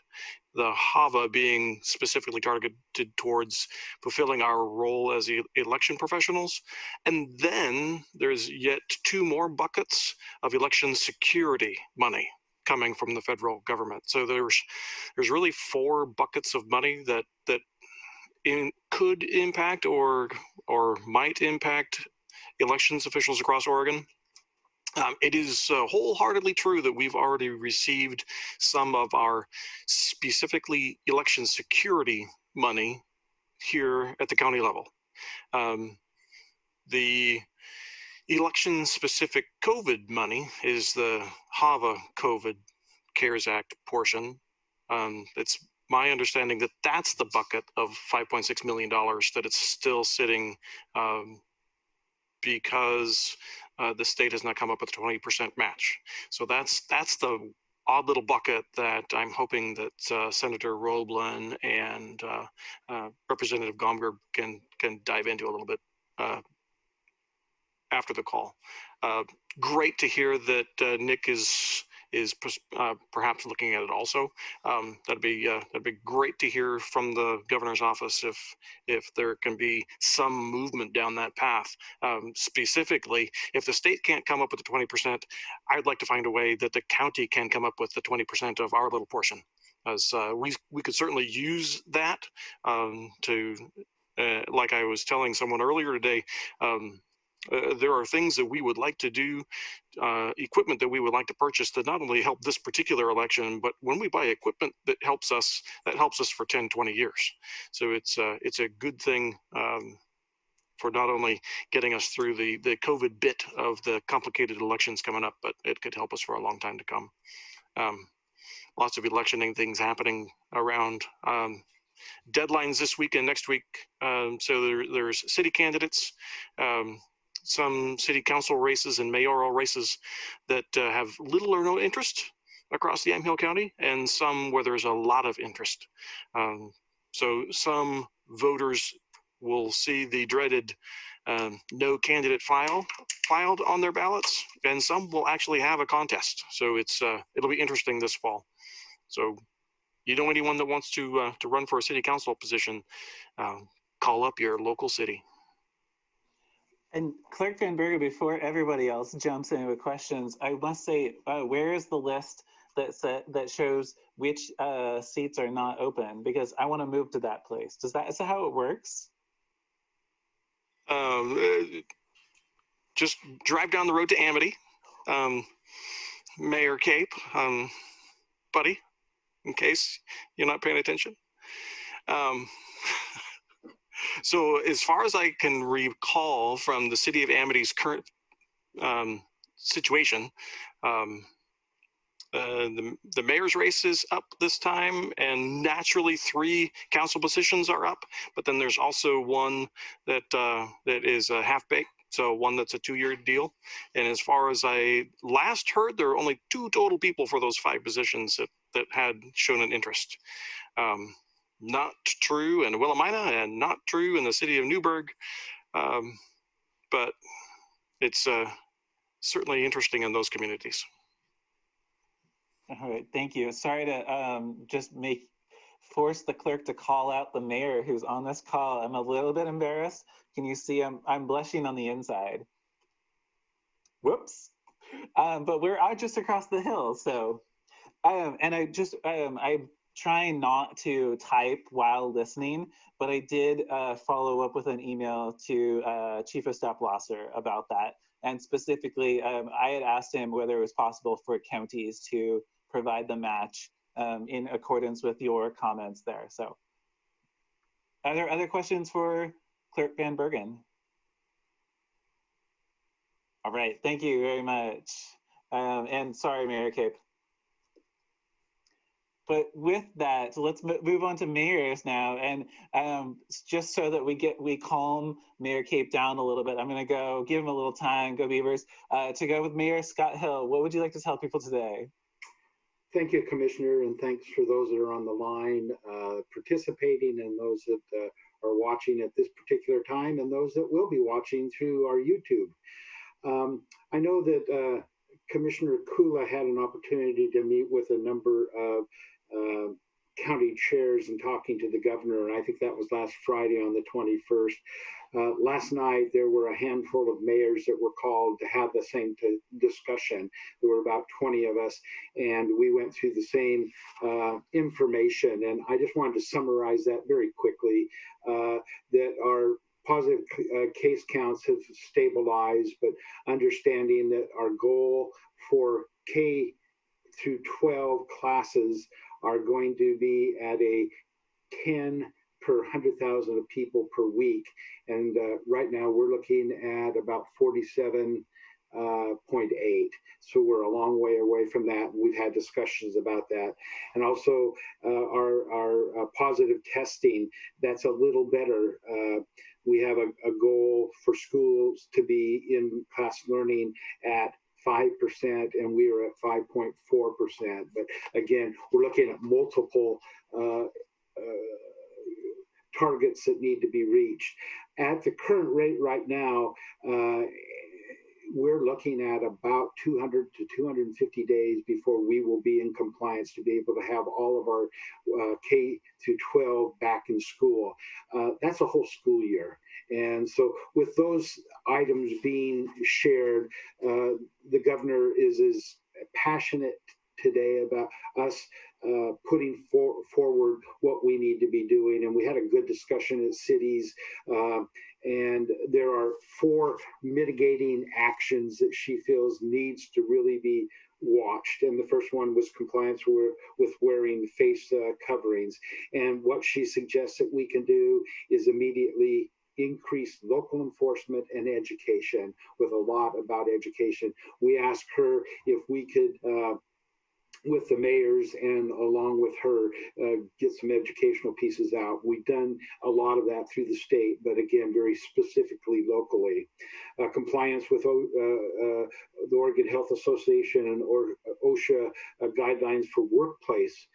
The HAVA being specifically targeted towards fulfilling our role as election professionals. And then there's yet two more buckets of election security money coming from the federal government. So there's really four buckets of money that could impact or might impact elections officials across Oregon. It is wholeheartedly true that we've already received some of our specifically election security money here at the county level. The election specific COVID money is the HAVA COVID CARES Act portion. It's my understanding that that's the bucket of $5.6 million that it's still sitting because the state has not come up with a 20% match. So that's the odd little bucket that I'm hoping that Senator Roblin and Representative Gomberg can dive into a little bit after the call. Great to hear that Nick is perhaps looking at it also. That'd be great to hear from the governor's office if there can be some movement down that path. Specifically, if the state can't come up with the 20%, I'd like to find a way that the county can come up with the 20% of our little portion. As we could certainly use that to, like I was telling someone earlier today. There are things that we would like to do, equipment that we would like to purchase that not only help this particular election, but when we buy equipment that helps us for 10, 20 years. So it's a good thing for not only getting us through the COVID bit of the complicated elections coming up, but it could help us for a long time to come. Lots of electioning things happening around. Deadlines this week and next week. So there's city candidates, some city council races and mayoral races that have little or no interest across the Yamhill County, and some where there's a lot of interest. So some voters will see the dreaded no candidate filed on their ballots, and some will actually have a contest. So it'll be interesting this fall. So you know anyone that wants to run for a city council position, call up your local city. And Clerk Van Bergen, before everybody else jumps in with questions, I must say, where is the list that shows which seats are not open? Because I want to move to that place. Is that how it works? Just drive down the road to Amity, Mayor Cape, buddy, in case you're not paying attention. So as far as I can recall from the city of Amity's current situation, the mayor's race is up this time, and naturally 3 council positions are up, but then there's also one that is a half-baked, so one that's a 2-year deal. And as far as I last heard, there are only 2 total people for those 5 positions that had shown an interest. Not true in Willamina and not true in the city of Newburgh, but it's certainly interesting in those communities. All right, thank you. Sorry to just force the clerk to call out the mayor who's on this call. I'm a little bit embarrassed. Can you see I'm blushing on the inside? Whoops. But we're out just across the hill, so and I'm trying not to type while listening, but I did follow up with an email to Chief of Staff Lasser about that. And specifically, I had asked him whether it was possible for counties to provide the match in accordance with your comments there. So are there other questions for Clerk Van Bergen? All right, thank you very much. And sorry, Mayor Cape. But with that, so let's move on to mayors now. And just so that we calm Mayor Cape down a little bit, I'm going to go give him a little time, go Beavers, to go with Mayor Scott Hill. What would you like to tell people today? Thank you, Commissioner, and thanks for those that are on the line participating and those that are watching at this particular time and those that will be watching through our YouTube. I know that Commissioner Kula had an opportunity to meet with a number of county chairs and talking to the governor, and I think that was last Friday on the 21st. Last night, there were a handful of mayors that were called to have the same discussion. There were about 20 of us, and we went through the same information. And I just wanted to summarize that very quickly, that our positive case counts have stabilized, but understanding that our goal for K through 12 classes are going to be at a 10 per 100,000 of people per week. And right now we're looking at about 47.8. So we're a long way away from that. We've had discussions about that. And also our positive testing, that's a little better. We have a goal for schools to be in class learning at 5%, and we are at 5.4%. But again, we're looking at multiple targets that need to be reached. At the current rate right now, we're looking at about 200 to 250 days before we will be in compliance to be able to have all of our K through 12 back in school. That's a whole school year. And so with those items being shared, the governor is as passionate today about us putting forward what we need to be doing. And we had a good discussion at cities, and there are 4 mitigating actions that she feels needs to really be watched. And the first one was compliance with wearing face coverings. And what she suggests that we can do is immediately increase local enforcement and education, with a lot about education. We asked her if we could, with the mayors and along with her, get some educational pieces out. We've done a lot of that through the state, but again, very specifically locally. Compliance with the Oregon Health Association and OSHA guidelines for workplace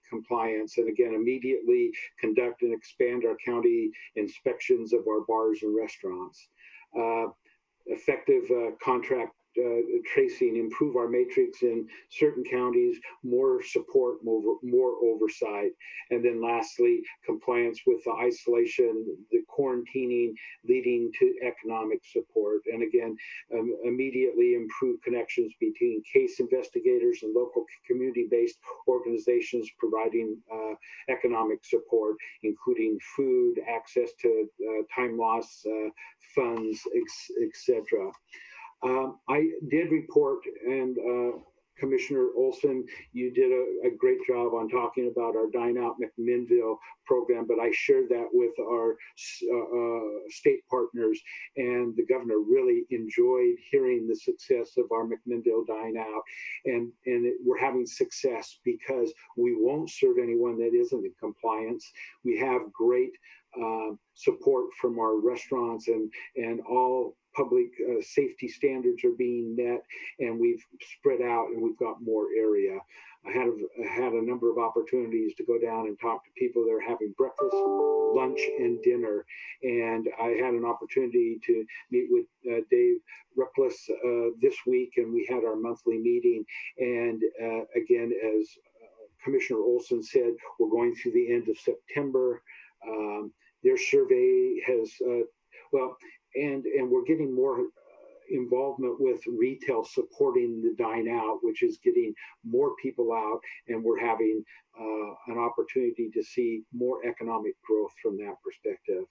compliance, and again, immediately conduct and expand our county inspections of our bars and restaurants. Effective contract tracing, improve our matrix in certain counties, more support, more oversight. And then lastly, compliance with the isolation, the quarantining, leading to economic support. And again, immediately improve connections between case investigators and local community-based organizations providing economic support, including food, access to time loss funds, etc. I did report, and Commissioner Olson, you did a great job on talking about our Dine Out McMinnville program, but I shared that with our state partners, and the governor really enjoyed hearing the success of our McMinnville Dine Out. And we're having success because we won't serve anyone that isn't in compliance. We have great support from our restaurants, and all public safety standards are being met, and we've spread out and we've got more area. I had a number of opportunities to go down and talk to people that are having breakfast, lunch, and dinner. And I had an opportunity to meet with Dave Ruckles this week, and we had our monthly meeting. And again, as Commissioner Olson said, we're going through the end of September. Their survey has, and we're getting more involvement with retail supporting the Dine Out, which is getting more people out, and we're having an opportunity to see more economic growth from that perspective.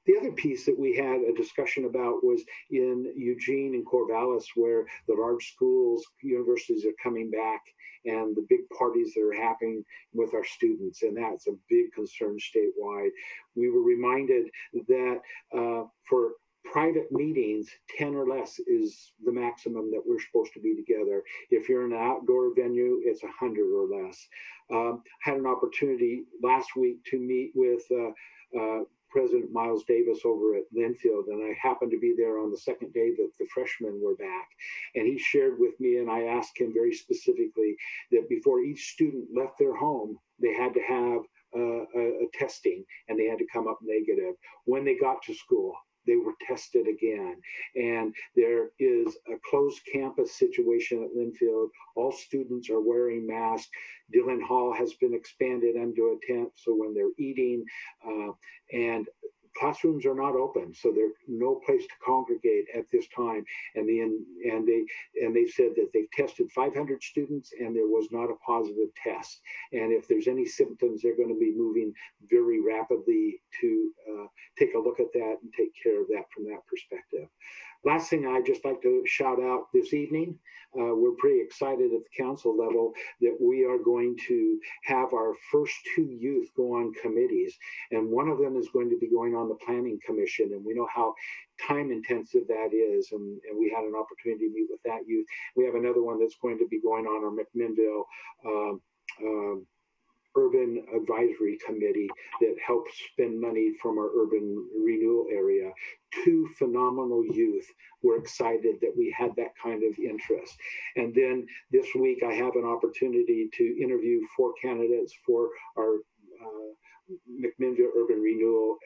The other piece that we had a discussion about was in Eugene and Corvallis, where the large schools, universities are coming back, and the big parties that are happening with our students, and that's a big concern statewide. We were reminded that for private meetings, 10 or less is the maximum that we're supposed to be together. If you're in an outdoor venue, it's 100 or less. Had an opportunity last week to meet with President Miles Davis over at Linfield, and I happened to be there on the second day that the freshmen were back. And he shared with me, and I asked him very specifically that before each student left their home, they had to have a testing, and they had to come up negative. When they got to school, they were tested again. And there is a closed campus situation at Linfield. All students are wearing masks. Dillon Hall has been expanded into a tent, so when they're eating, and classrooms are not open, so there's no place to congregate at this time. And they said that they've tested 500 students and there was not a positive test. And if there's any symptoms, they're going to be moving very rapidly to take a look at that and take care of that from that perspective. Last thing I'd just like to shout out this evening, we're pretty excited at the council level that we are going to have our first 2 youth go on committees. And one of them is going to be going on the planning commission. And we know how time intensive that is. And we had an opportunity to meet with that youth. We have another one that's going to be going on our McMinnville Urban Advisory Committee that helps spend money from our urban renewal area. 2 phenomenal youth. We're excited that we had that kind of interest. And then this week I have an opportunity to interview 4 candidates for our McMinnville Urban Renewal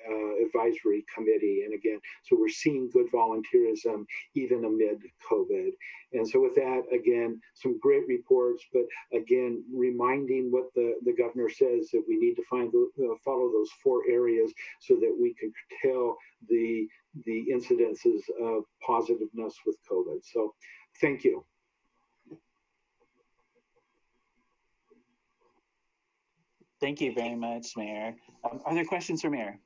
Advisory Committee. And again, so we're seeing good volunteerism even amid COVID. And so with that, again, some great reports, but again, reminding what the governor says, that we need to follow those 4 areas so that we can curtail the incidences of positiveness with COVID. So thank you. Thank you very much, Mayor. Are there questions for Mayor?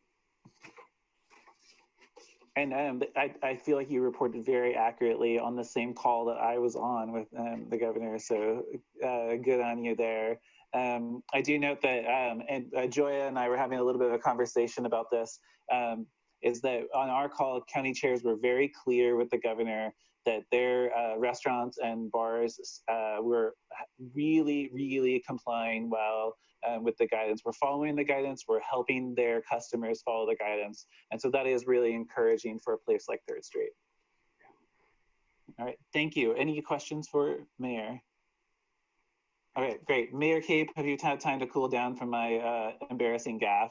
And I feel like you reported very accurately on the same call that I was on with the governor, so good on you there. I do note that, and Joya and I were having a little bit of a conversation about this, is that on our call, county chairs were very clear with the governor that their restaurants and bars were really, really complying well with the guidance. We're following the guidance, we're helping their customers follow the guidance. And so that is really encouraging for a place like 3rd Street. All right, thank you. Any questions for Mayor? All right, great. Mayor Cape, have you had time to cool down from my embarrassing gaffe?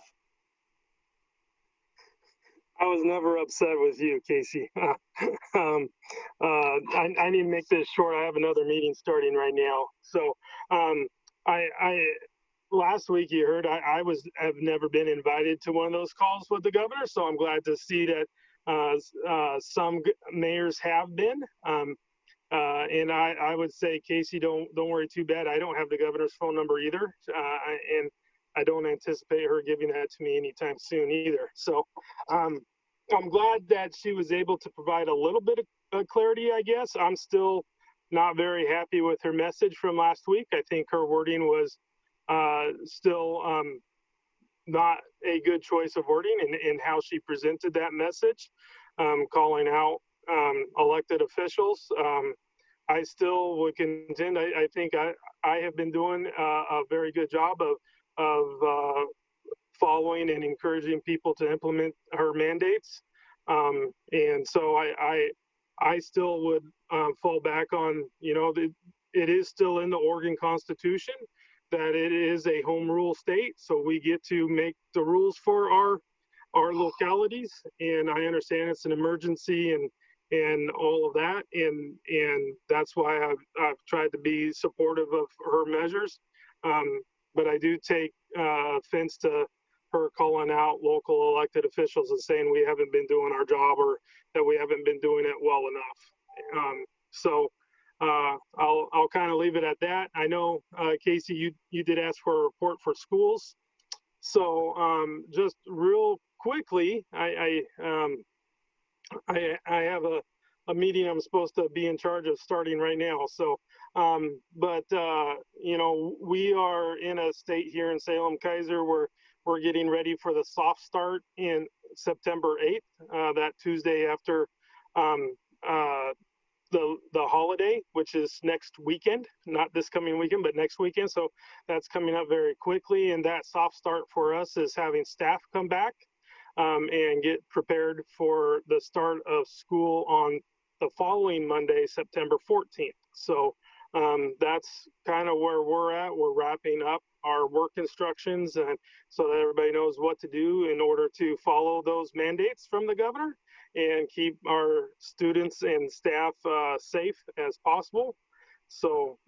I was never upset with you, Casey. I need to make this short. I have another meeting starting right now. So last week you heard I've never been invited to one of those calls with the governor. So I'm glad to see that some mayors have been. And I would say, Casey, don't worry too bad. I don't have the governor's phone number either. And I don't anticipate her giving that to me anytime soon either. So I'm glad that she was able to provide a little bit of clarity, I guess. I'm still not very happy with her message from last week. I think her wording was still not a good choice of wording in how she presented that message, calling out elected officials. I still would contend, I think I have been doing a very good job of following and encouraging people to implement her mandates. And so I still would fall back on, it is still in the Oregon Constitution that it is a home rule state. So we get to make the rules for our localities. And I understand it's an emergency and all of that. And that's why I've tried to be supportive of her measures. But I do take offense to her calling out local elected officials and saying we haven't been doing our job or that we haven't been doing it well enough. So I'll kind of leave it at that. I know, Casey, you did ask for a report for schools. So just real quickly, I have a meeting I'm supposed to be in charge of starting right now. So, we are in a state here in Salem-Keizer where we're getting ready for the soft start in September 8th, that Tuesday after the holiday, which is next weekend, not this coming weekend, but next weekend. So that's coming up very quickly. And that soft start for us is having staff come back and get prepared for the start of school on the following Monday, September 14th. So that's kind of where we're at. We're wrapping up our work instructions, and so that everybody knows what to do in order to follow those mandates from the governor and keep our students and staff safe as possible. So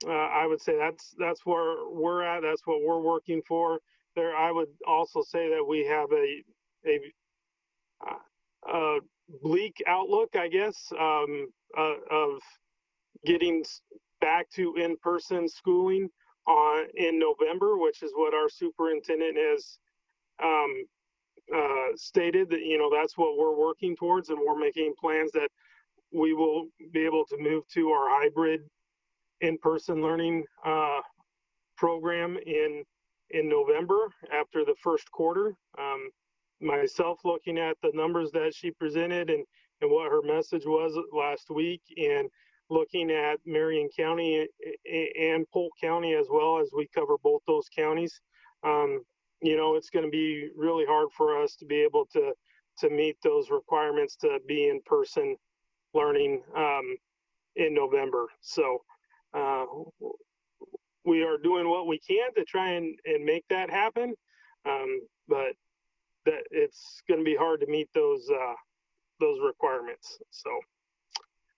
I would say that's where we're at. That's what we're working for. There, I would also say that we have a bleak outlook, I guess, of getting back to in-person schooling in November, which is what our superintendent has stated, that, you know, that's what we're working towards, and we're making plans that we will be able to move to our hybrid in-person learning program in November after the first quarter. Myself, looking at the numbers that she presented and what her message was last week, and looking at Marion County and Polk County as well, as we cover both those counties, you know, it's going to be really hard for us to be able to meet those requirements to be in person learning in November. So we are doing what we can to try and make that happen, but that it's going to be hard to meet those requirements. So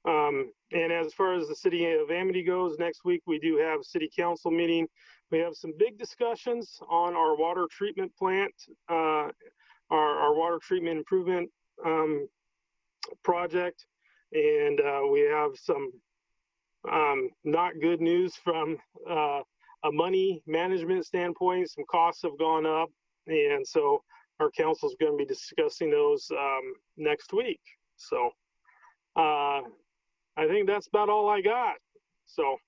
and as far as the city of Amity goes, next week we do have a city council meeting. We have some big discussions on our water treatment plant, our water treatment improvement project, and we have some not good news from a money management standpoint. Some costs have gone up, and so our council is going to be discussing those next week. So I think that's about all I got. So.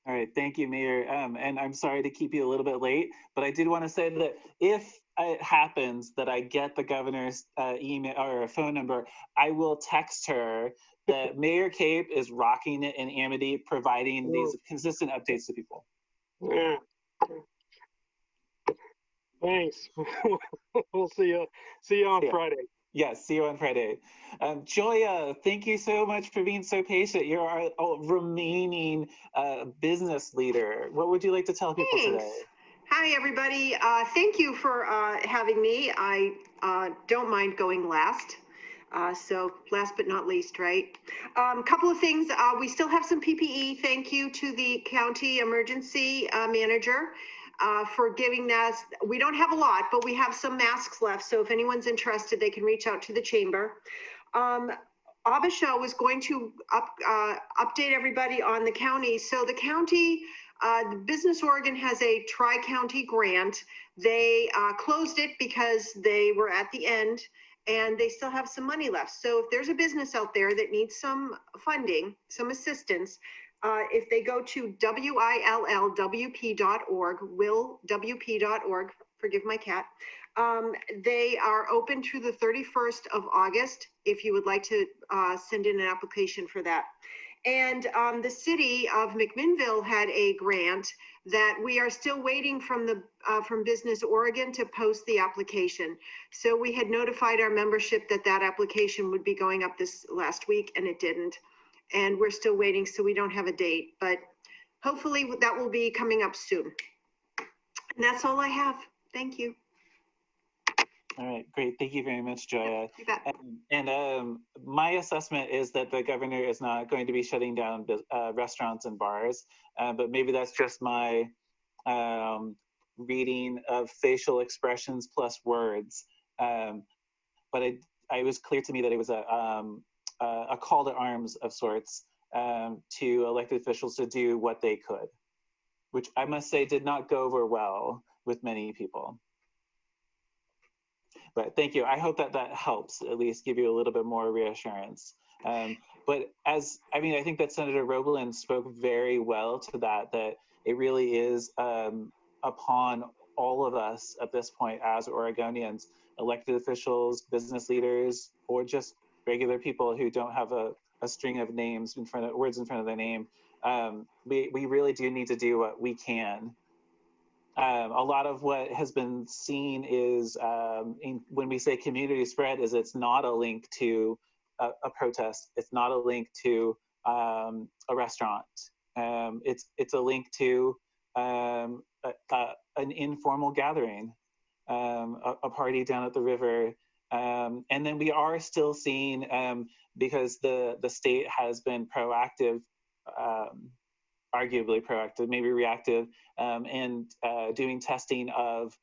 All right, thank you, Mayor. And I'm sorry to keep you a little bit late, but I did want to say that if it happens that I get the governor's email or phone number, I will text her that Mayor Cape is rocking it in Amity, providing these consistent updates to people. Yeah. Thanks. We'll see you on Friday. Yes, see you on Friday. Joya, thank you so much for being so patient. You're our remaining business leader. What would you like to tell people today? Hi, everybody. Thank you for having me. I don't mind going last. So last but not least, right? Couple of things. We still have some PPE. Thank you to the county emergency manager for giving us, we don't have a lot, but we have some masks left. So if anyone's interested, they can reach out to the chamber. Abisha was going to update everybody on the county. So the county, the Business Oregon has a tri-county grant. They closed it because they were at the end, and they still have some money left. So if there's a business out there that needs some funding, some assistance, if they go to willwp.org, willwp.org, forgive my cat, they are open through the 31st of August if you would like to send in an application for that. And the city of McMinnville had a grant that we are still waiting from from Business Oregon to post the application. So we had notified our membership that that application would be going up this last week, and it didn't. And we're still waiting, so we don't have a date, but hopefully that will be coming up soon. And that's all I have. Thank you. All right, great. Thank you very much, Joya. You bet. And my assessment is that the governor is not going to be shutting down restaurants and bars, but maybe that's just my reading of facial expressions plus words. But it was clear to me that it was a call to arms of sorts to elected officials to do what they could, which I must say did not go over well with many people. But thank you. I hope that that helps at least give you a little bit more reassurance. But I think that Senator Roebelin spoke very well to that it really is upon all of us at this point as Oregonians, elected officials, business leaders, or just regular people who don't have a string of names in front of words in front of their name, we really do need to do what we can. A lot of what has been seen is when we say community spread, is it's not a link to a protest. It's not a link to a restaurant. It's a link to an informal gathering, a party down at the river. And then we are still seeing, because the state has been proactive, arguably proactive, maybe reactive, and doing testing of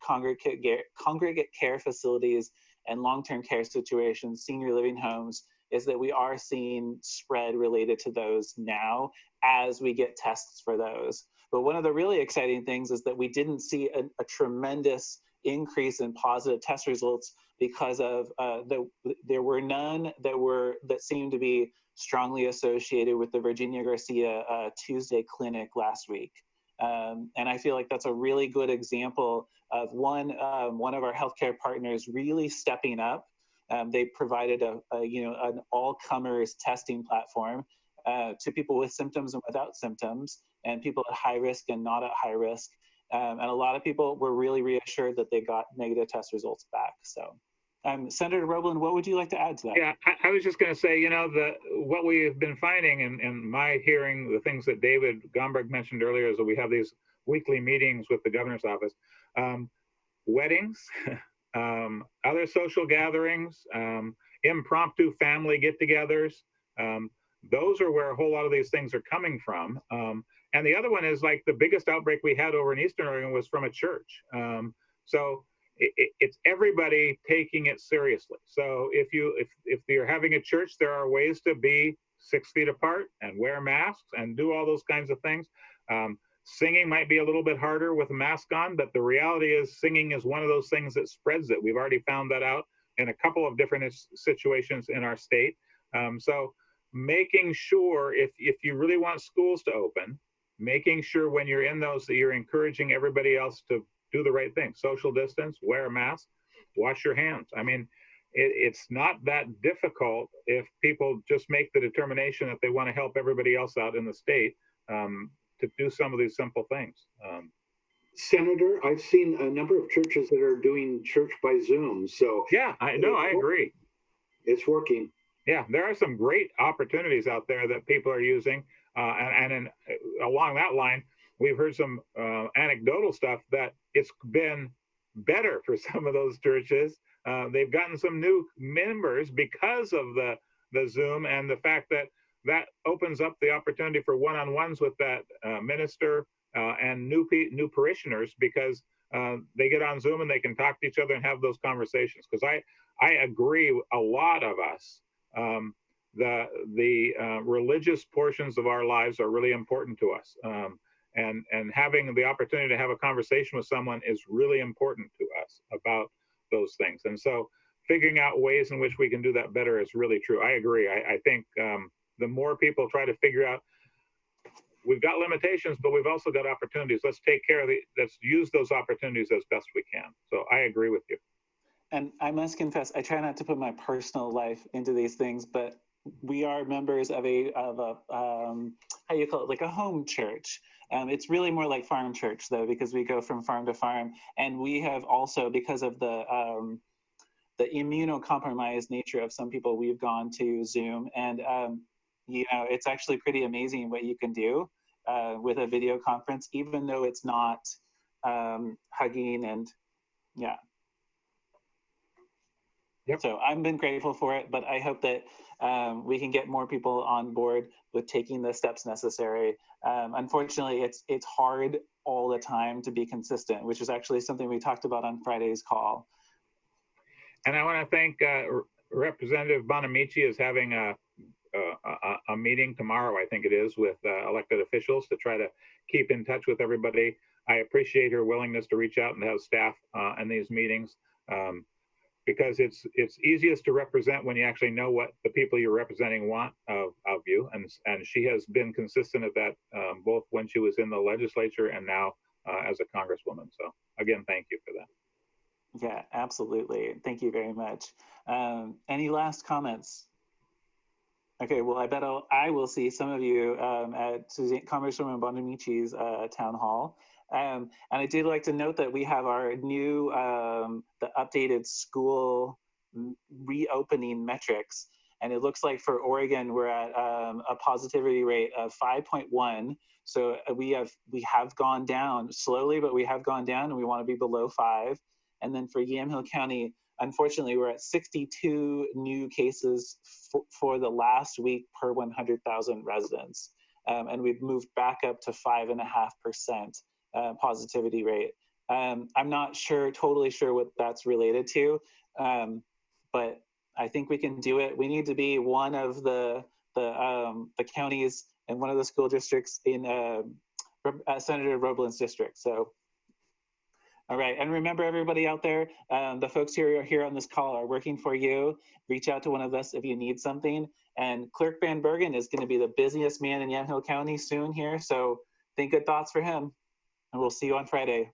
congregate care facilities and long-term care situations, senior living homes, is that we are seeing spread related to those now as we get tests for those. But one of the really exciting things is that we didn't see a tremendous increase in positive test results because of there were none that seemed to be strongly associated with the Virginia Garcia Tuesday clinic last week. And I feel like that's a really good example of one of our healthcare partners really stepping up. They provided an all-comers testing platform to people with symptoms and without symptoms, and people at high risk and not at high risk. And a lot of people were really reassured that they got negative test results back. So, Senator Roblin, what would you like to add to that? Yeah, I was just going to say, what we've been finding in my hearing, the things that David Gomberg mentioned earlier, is that we have these weekly meetings with the governor's office, weddings, other social gatherings, impromptu family get-togethers. Those are where a whole lot of these things are coming from. And the other one is, like, the biggest outbreak we had over in Eastern Oregon was from a church. So it's everybody taking it seriously. So if you're having a church, there are ways to be 6 feet apart and wear masks and do all those kinds of things. Singing might be a little bit harder with a mask on, but the reality is singing is one of those things that spreads it. We've already found that out in a couple of different situations in our state. So making sure, if you really want schools to open, making sure when you're in those that you're encouraging everybody else to do the right thing. Social distance, wear a mask, wash your hands. I mean, it's not that difficult if people just make the determination that they want to help everybody else out in the state to do some of these simple things. Senator, I've seen a number of churches that are doing church by Zoom. So yeah, I agree. It's working. Yeah, there are some great opportunities out there that people are using. Along that line, we've heard some anecdotal stuff that it's been better for some of those churches. They've gotten some new members because of the Zoom, and the fact that opens up the opportunity for one-on-ones with that minister and new parishioners, because they get on Zoom and they can talk to each other and have those conversations. Because I agree, a lot of us, the religious portions of our lives are really important to us. And having the opportunity to have a conversation with someone is really important to us about those things. And so figuring out ways in which we can do that better is really true. I agree. I think the more people try to figure out, we've got limitations, but we've also got opportunities. Let's let's use those opportunities as best we can. So I agree with you. And I must confess, I try not to put my personal life into these things, but we are members of a how you call it, like a home church. It's really more like farm church, though, because we go from farm to farm. And we have also, because of the immunocompromised nature of some people, we've gone to Zoom. And, it's actually pretty amazing what you can do with a video conference, even though it's not hugging and, yeah. Yep. So I've been grateful for it, but I hope that we can get more people on board with taking the steps necessary. Unfortunately, it's hard all the time to be consistent, which is actually something we talked about on Friday's call. And I want to thank Representative Bonamici is having a meeting tomorrow, I think it is, with elected officials to try to keep in touch with everybody. I appreciate her willingness to reach out and have staff in these meetings. Because it's easiest to represent when you actually know what the people you're representing want of you. And she has been consistent at that, both when she was in the legislature and now as a congresswoman. So again, thank you for that. Yeah, absolutely. Thank you very much. Any last comments? Okay, well, I will see some of you at Congresswoman Bonamici's town hall. And I did like to note that we have our new, the updated school reopening metrics. And it looks like for Oregon, we're at a positivity rate of 5.1. So we have gone down slowly, but we have gone down, and we want to be below 5. And then for Yamhill County, unfortunately, we're at 62 new cases for the last week per 100,000 residents. And we've moved back up to 5.5% positivity rate. I'm not totally sure what that's related to, but I think we can do it. We need to be one of the counties and one of the school districts in Senator Roblin's district. So. All right, and remember, everybody out there, the folks who are here on this call are working for you. Reach out to one of us if you need something. And Clerk Van Bergen is going to be the busiest man in Yamhill County soon here, so think good thoughts for him. And we'll see you on Friday.